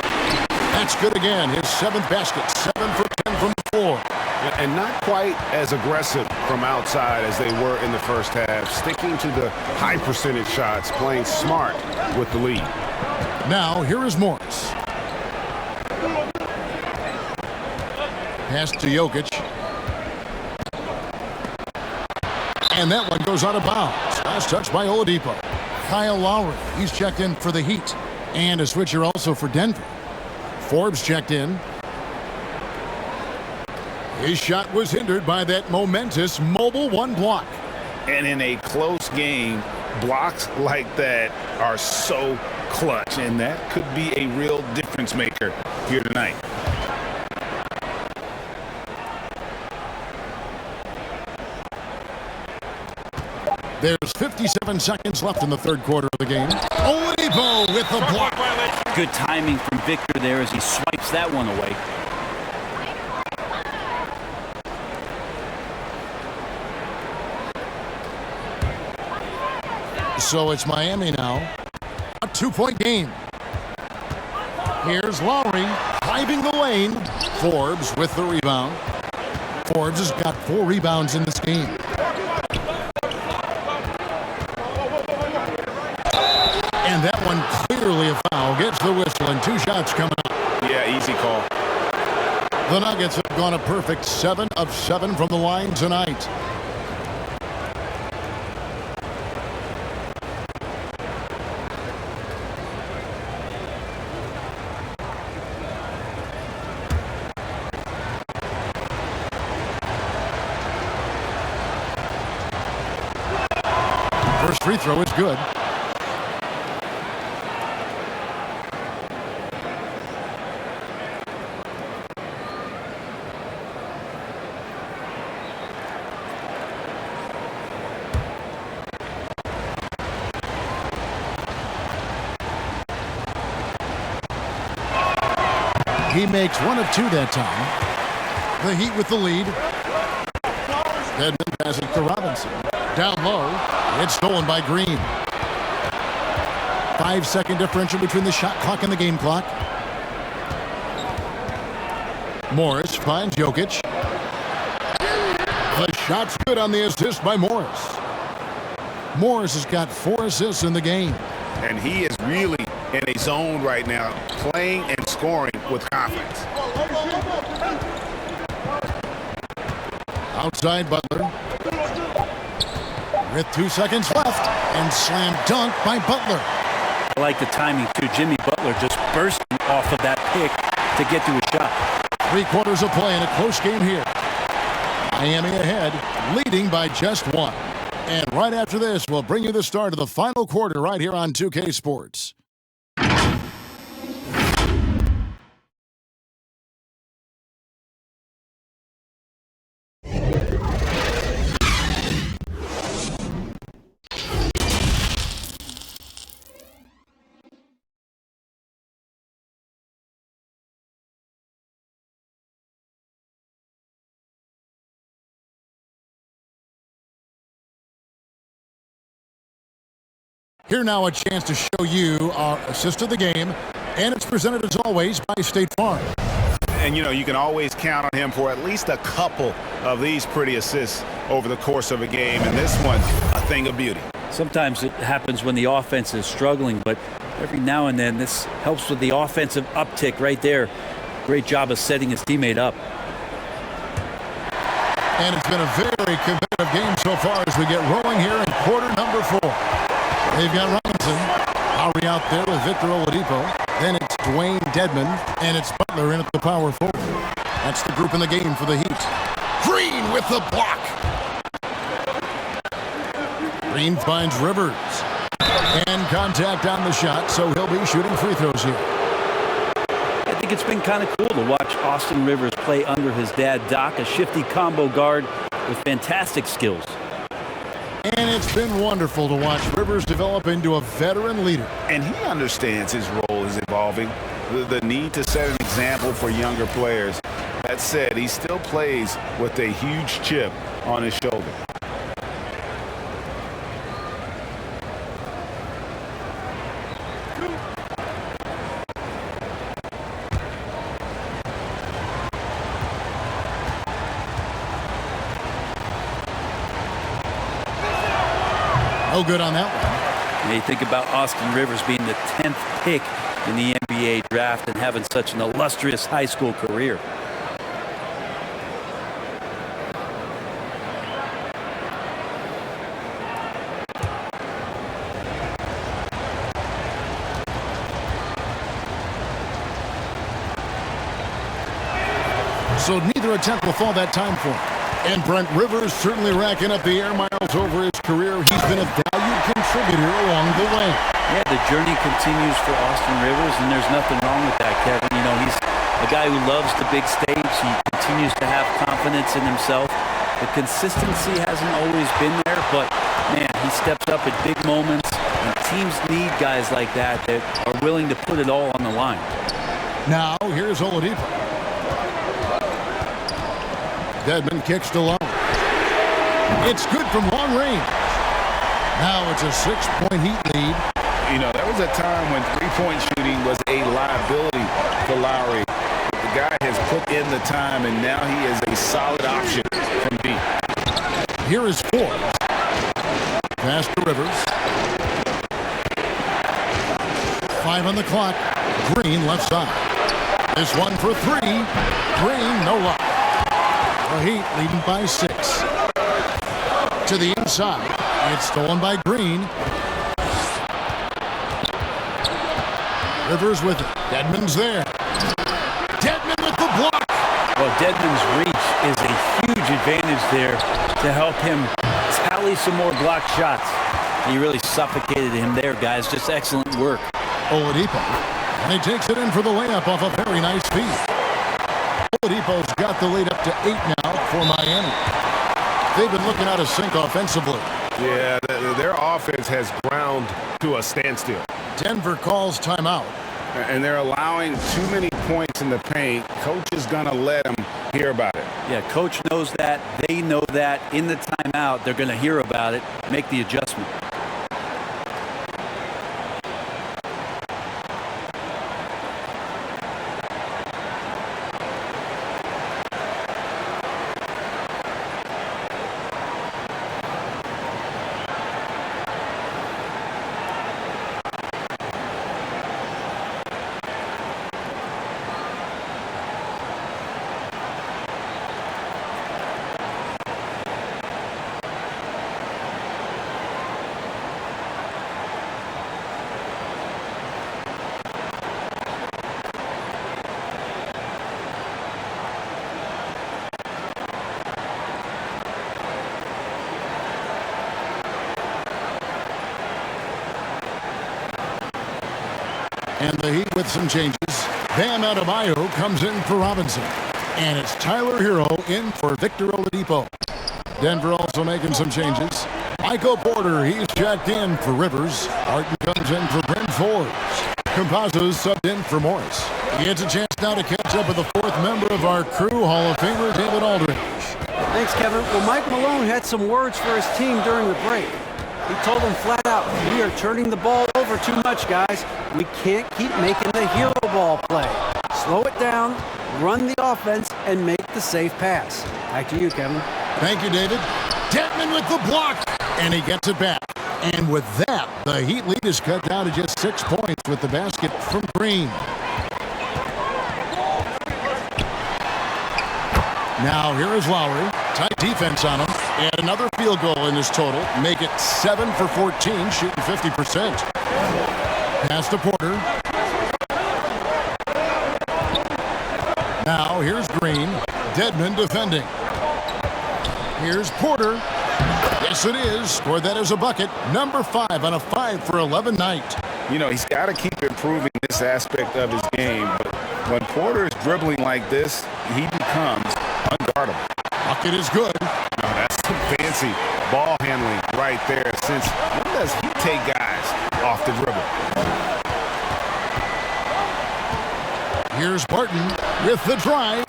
That's good again. His 7th basket. 7 for 10 from the floor. and not quite as aggressive from outside as they were in the first half, sticking to the high percentage shots, playing smart with the lead. Now, here is Morris. Pass to Jokic. And that one goes out of bounds. Last touch by Oladipo. Kyle Lowry, he's checked in for the Heat. And a switcher also for Denver. Forbes checked in. His shot was hindered by that momentous mobile one block. And in a close game, blocks like that are so clutch, and that could be a real difference maker here tonight. There's 57 seconds left in the third quarter of the game. Oladipo with the block. Good timing from Victor there as he swipes that one away. So it's Miami now. A 2-point game. Here's Lowry driving the lane. Forbes with the rebound. Forbes has got 4 rebounds in this game. And that one clearly a foul. Gets the whistle and 2 shots coming up. Yeah, easy call. The Nuggets have gone a perfect 7 of 7 from the line tonight. First free throw is good. He makes 1 of 2 that time. The Heat with the lead. Dedmon passes to Robinson. Down low. It's stolen by Green. 5-second differential between the shot clock and the game clock. Morris finds Jokic. The shot's good on the assist by Morris. Morris has got 4 assists in the game. And he is really in a zone right now, playing and scoring with confidence. Outside Butler. With 2 seconds left, and slam dunk by Butler. I like the timing too. Jimmy Butler just bursting off of that pick to get to a shot. 3 quarters of play in a close game here. Miami ahead, leading by just 1. And right after this, we'll bring you the start of the final quarter right here on 2K Sports. Here now a chance to show you our assist of the game, and it's presented as always by State Farm. And, you know, you can always count on him for at least a couple of these pretty assists over the course of a game, and this one, a thing of beauty. Sometimes it happens when the offense is struggling, but every now and then this helps with the offensive uptick right there. Great job of setting his teammate up. And it's been a very competitive game so far as we get rolling here in quarter number 4. They've got Robinson, Lowry out there with Victor Oladipo. Then it's Dwayne Dedmon, and it's Butler in at the power forward. That's the group in the game for the Heat. Green with the block. Green finds Rivers. And contact on the shot, so he'll be shooting free throws here. I think it's been kind of cool to watch Austin Rivers play under his dad, Doc, a shifty combo guard with fantastic skills. And it's been wonderful to watch Rivers develop into a veteran leader. And he understands his role is evolving, the need to set an example for younger players. That said, he still plays with a huge chip on his shoulder. No good on that one. And you think about Austin Rivers being the 10th pick in the NBA draft and having such an illustrious high school career. So neither attempt will fall that time for him. And Brent Rivers certainly racking up the air miles over his career. He's been a valued contributor along the way. Yeah, the journey continues for Austin Rivers, and there's nothing wrong with that, Kevin. You know, he's a guy who loves the big stage. He continues to have confidence in himself. The consistency hasn't always been there, but, man, he steps up at big moments, and teams need guys like that that are willing to put it all on the line. Now, here's Oladipo. Dedmon kicks to Lowry. It's good from long range. Now it's a 6-point Heat lead. You know, there was a time when three-point shooting was a liability for Lowry. The guy has put in the time, and now he is a solid option from deep. Here is Forbes. Pass to Rivers. 5 on the clock. Green left side. This one for 3. Green, no luck. The Heat leading by 6. To the inside. It's stolen by Green. Rivers with it. Dedmon's there. Dedmon with the block. Well, Dedmon's reach is a huge advantage there to help him tally some more block shots. He really suffocated him there, guys. Just excellent work. Oladipo. And he takes it in for the layup off a very nice feed. Oladipo's got the lead up to 8 now for Miami. They've been looking out of sync offensively. Yeah, their offense has ground to a standstill. Denver calls timeout. And they're allowing too many points in the paint. Coach is going to let them hear about it. Yeah, coach knows that. They know that. In the timeout, they're going to hear about it, make the adjustment. And the Heat with some changes. Bam Adebayo comes in for Robinson. And it's Tyler Hero in for Victor Oladipo. Denver also making some changes. Michael Porter, he's checked in for Rivers. Martin comes in for Brent Forbes. Campazzo's subbed in for Morris. He gets a chance now to catch up with the 4th member of our crew, Hall of Famer David Aldridge. Thanks, Kevin. Well, Mike Malone had some words for his team during the break. He told them flat out, we are turning the ball over too much, guys. We can't keep making the hero ball play. Slow it down, run the offense, and make the safe pass. Back to you, Kevin. Thank you, David. Dedmon with the block, and he gets it back. And with that, the Heat lead is cut down to just 6 points with the basket from Green. Now here is Lowry. Tight defense on him. And another field goal in his total. Make it 7 for 14, shooting 50%. Pass to Porter. Now here's Green. Dedmon defending. Here's Porter. Yes, it is. Scored that as a bucket. Number 5 on a 5 for 11 night. You know, he's got to keep improving this aspect of his game. But when Porter is dribbling like this, he becomes unguardable. Bucket is good. No, that's some fancy ball handling right there. Since when does he take guys off the dribble? Here's Barton with the drive.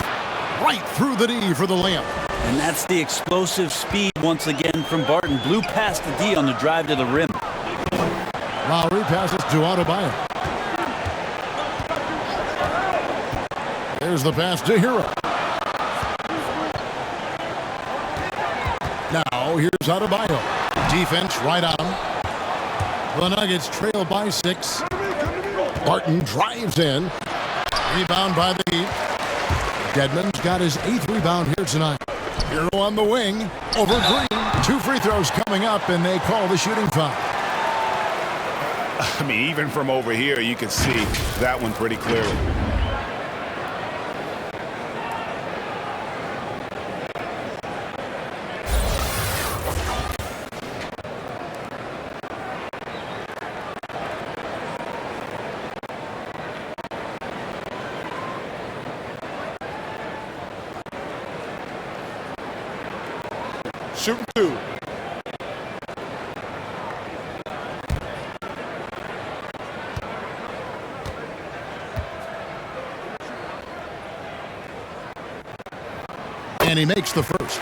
Right through the D for the layup. And that's the explosive speed once again from Barton. Blew past the D on the drive to the rim. Lowry passes to Adebayo. There's the pass to Hero. Now here's Adebayo. Defense right on him. The Nuggets trail by 6. Barton drives in. Rebound by the Heat. Dedmon's got his 8th rebound here tonight. Hero on the wing. Over Green. 2 free throws coming up, and they call the shooting foul. I mean, even from over here, you can see that one pretty clearly. Shooting 2. And he makes the first.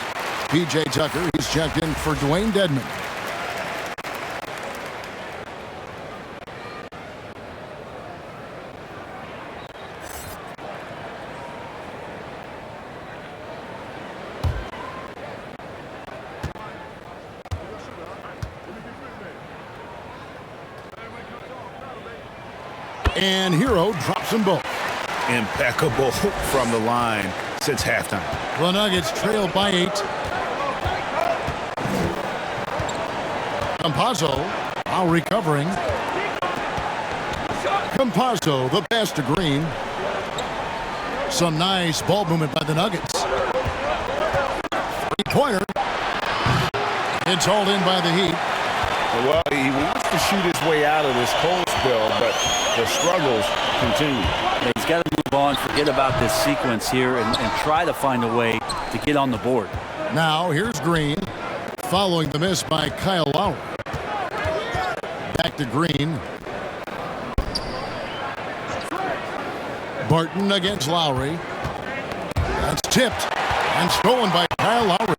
P.J. Tucker, he's checked in for Dwayne Dedmon. And Hero drops them both. Impeccable from the line since halftime. The Nuggets trail by 8. Campazzo, now recovering. Campazzo, the pass to Green. Some nice ball movement by the Nuggets. 3-pointer. It's hauled in by the Heat. Well, he wants to shoot his way out of this cold spell, but the struggles continue. Yeah, he's got to move on, forget about this sequence here, and try to find a way to get on the board. Now, here's Green, following the miss by Kyle Lowry. Back to Green. Barton against Lowry. That's tipped and stolen by Kyle Lowry.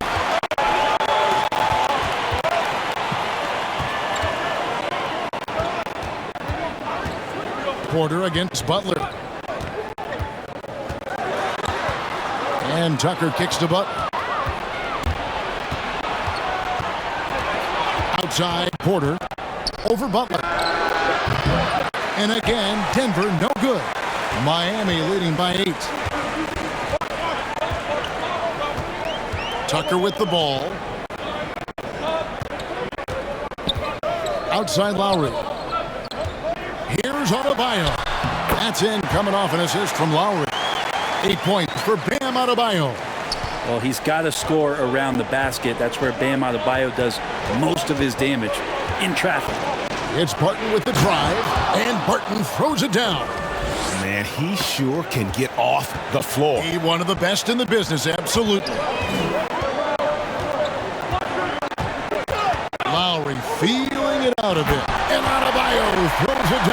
Porter against Butler. And Tucker kicks to Butler. Outside, Porter. Over Butler. And again, Denver no good. Miami leading by 8. Tucker with the ball. Outside Lowry. Here's Adebayo. That's in, coming off an assist from Lowry. 8 points for Bam Adebayo. Well, he's got to score around the basket. That's where Bam Adebayo does most of his damage, in traffic. It's Barton with the drive, and Barton throws it down. Man, he sure can get off the floor. He's one of the best in the business, absolutely. Lowry feeling it out a bit, and Adebayo throws it down.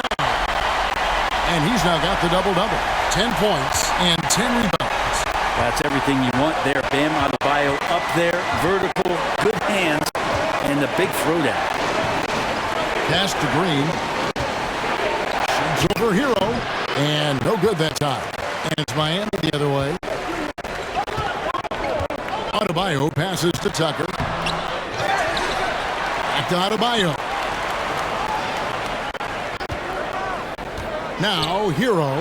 And he's now got the double-double. 10 points and 10 rebounds. That's everything you want there. Bam Adebayo up there, vertical, good hands, and the big throwdown. Pass to Green. Shoots over Hero, and no good that time. And it's Miami the other way. Adebayo passes to Tucker. Back to Adebayo. Now, Hero.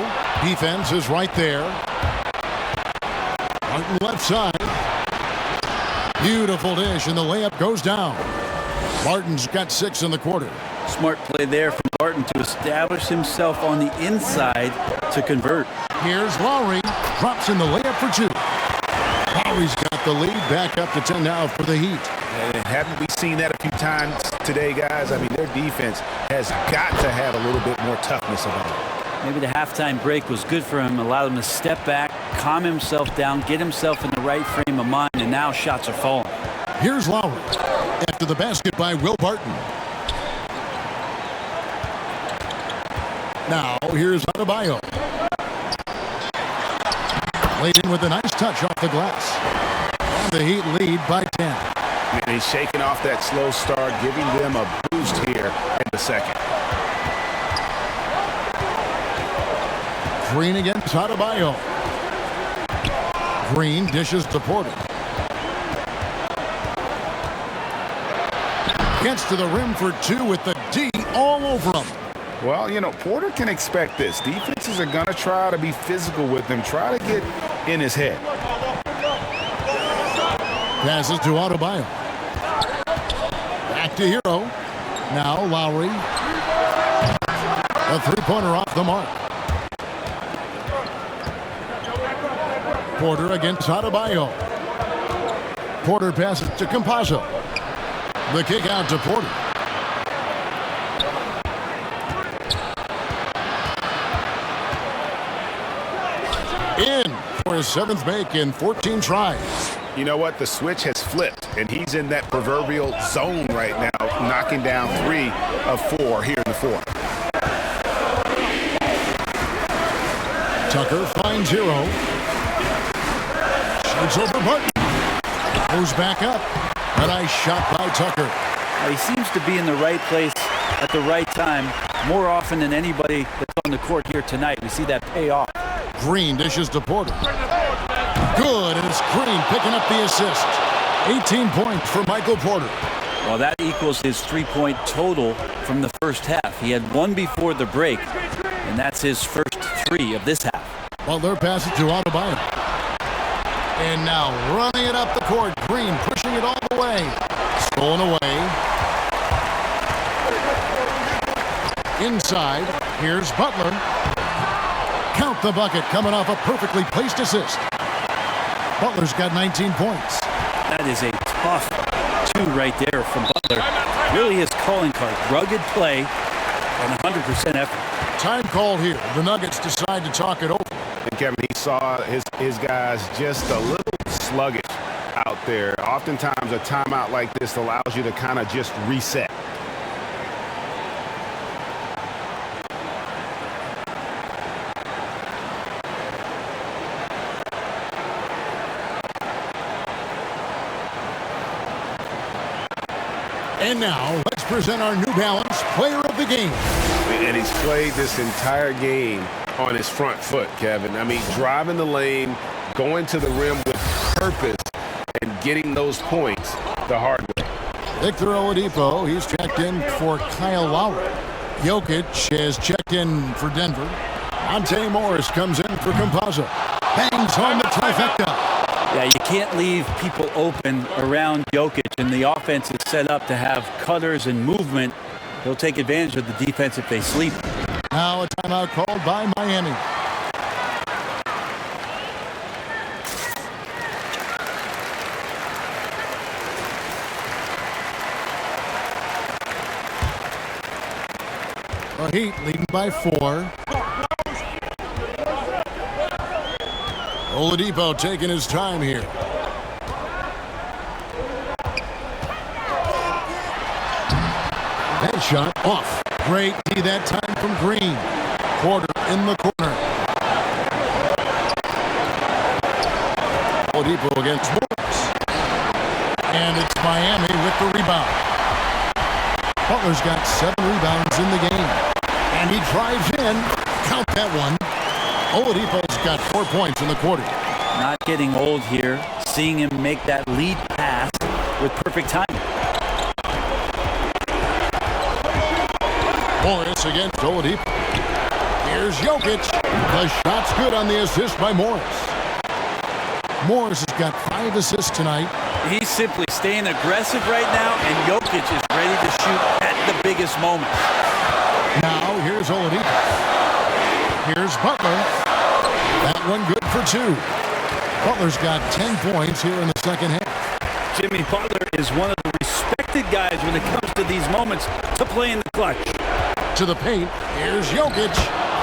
Defense is right there. Martin left side. Beautiful dish, and the layup goes down. Martin's got 6 in the quarter. Smart play there from Barton to establish himself on the inside to convert. Here's Lowry. Drops in the layup for 2. Lowry's got the lead back up to 10 now for the Heat. And haven't we seen that a few times today, guys? I mean, their defense has got to have a little bit more toughness about it. Maybe the halftime break was good for him, allowed him to step back, calm himself down, get himself in the right frame of mind, and now shots are falling. Here's Lowry after the basket by Will Barton. Now, here's Adebayo. Laid in with a nice touch off the glass. And the Heat lead by 10. And he's shaking off that slow start, giving them a boost here in the second. Green against Adebayo. Green dishes to Porter. Gets to the rim for 2 with the D all over him. Well, you know, Porter can expect this. Defenses are going to try to be physical with him, try to get in his head. Passes to Adebayo. Back to Hero. Now Lowry. A three-pointer off the mark. Porter against Adebayo. Porter passes to Campazzo. The kick out to Porter. In for his 7th make in 14 tries. You know what? The switch has flipped, and he's in that proverbial zone right now, knocking down 3 of 4 here in the fourth. Tucker finds Hero. Shoots over Barton. Goes back up. A nice shot by Tucker. He seems to be in the right place at the right time more often than anybody that's on the court here tonight. We see that pay off. Green dishes to Porter. Good, and it's Green picking up the assist. 18 points for Michael Porter. Well, that equals his 3-point total from the first half. He had 1 before the break, and that's his first 3 of this half. Butler passes to Adebayo. And now running it up the court. Green pushing it all the way. Stolen away. Inside, here's Butler. Count the bucket, coming off a perfectly placed assist. Butler's got 19 points. That is a tough 2 right there from Butler. Really his calling card. Rugged play and 100% effort. Time called here. The Nuggets decide to talk it over. And Kevin, he saw his guys just a little sluggish out there. Oftentimes a timeout like this allows you to kind of just reset. And now, let's present our New Balance Player of the Game. And he's played this entire game on his front foot, Kevin. I mean, driving the lane, going to the rim with purpose, and getting those points the hard way. Victor Oladipo, he's checked in for Kyle Lowry. Jokic has checked in for Denver. Monte Morris comes in for Campazzo. Bangs home the trifecta. Yeah, you can't leave people open around Jokic, and the offense is set up to have cutters and movement. He'll take advantage of the defense if they sleep. Now a timeout called by Miami. The Heat leading by 4. Oladipo taking his time here. That shot off. Great D that time from Green. Porter in the corner. Oladipo against Morris. And it's Miami with the rebound. Butler's got 7 rebounds in the game. And he drives in. Count that one. Oladipo's got 4 points in the quarter. Not getting old here. Seeing him make that lead pass with perfect timing. Morris against Oladipo. Here's Jokic. The shot's good on the assist by Morris. Morris has got 5 assists tonight. He's simply staying aggressive right now, and Jokic is ready to shoot at the biggest moment. Now here's Oladipo. Here's Butler. That one good for 2. Butler's got 10 points here in the second half. Jimmy Butler is one of the respected guys when it comes to these moments to play in the clutch. To the paint, here's Jokic.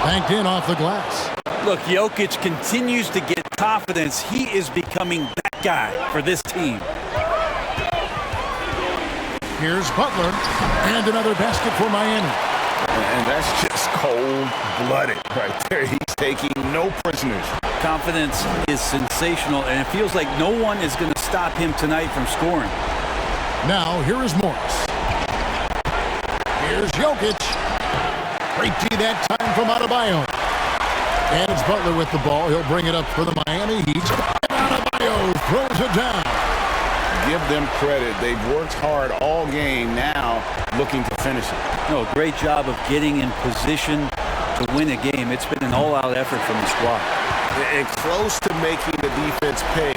Banked in off the glass. Look, Jokic continues to get confidence. He is becoming that guy for this team. Here's Butler. And another basket for Miami. And that's just cold-blooded right there. He's taking no prisoners. Confidence is sensational, and it feels like no one is going to stop him tonight from scoring. Now, here is Morris. Here's Jokic. Great D that time from Adebayo. And it's Butler with the ball. He'll bring it up for the Miami Heat. Adebayo throws it down. Give them credit. They've worked hard all game, now looking to finish it. No, great job of getting in position to win a game. It's been an all-out effort from the squad. And close to making the defense pay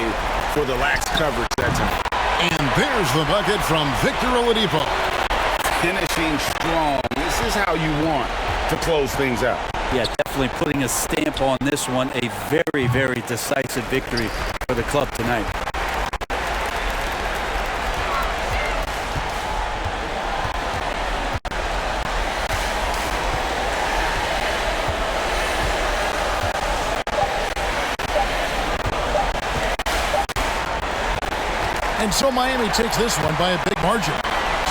for the lax coverage that time. And there's the bucket from Victor Oladipo. Finishing strong. This is how you want to close things out. Yeah, definitely putting a stamp on this one. A very, very decisive victory for the club tonight. And so Miami takes this one by a big margin.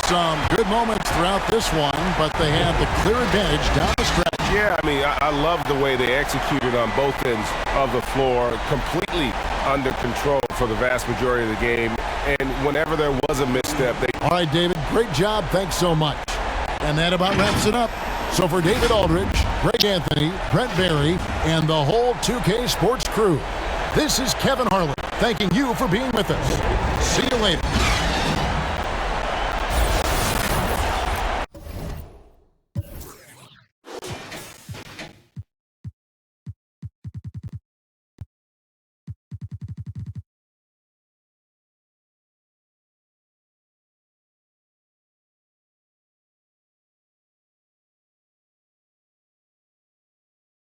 Some good moments throughout this one, but they have the clear advantage down the stretch. Yeah, I mean, I love the way they executed on both ends of the floor, completely under control for the vast majority of the game. And whenever there was a misstep, they... All right, David, great job. Thanks so much. And that about wraps it up. So for David Aldridge, Greg Anthony, Brent Barry, and the whole 2K Sports crew, this is Kevin Harlan thanking you for being with us. See you later.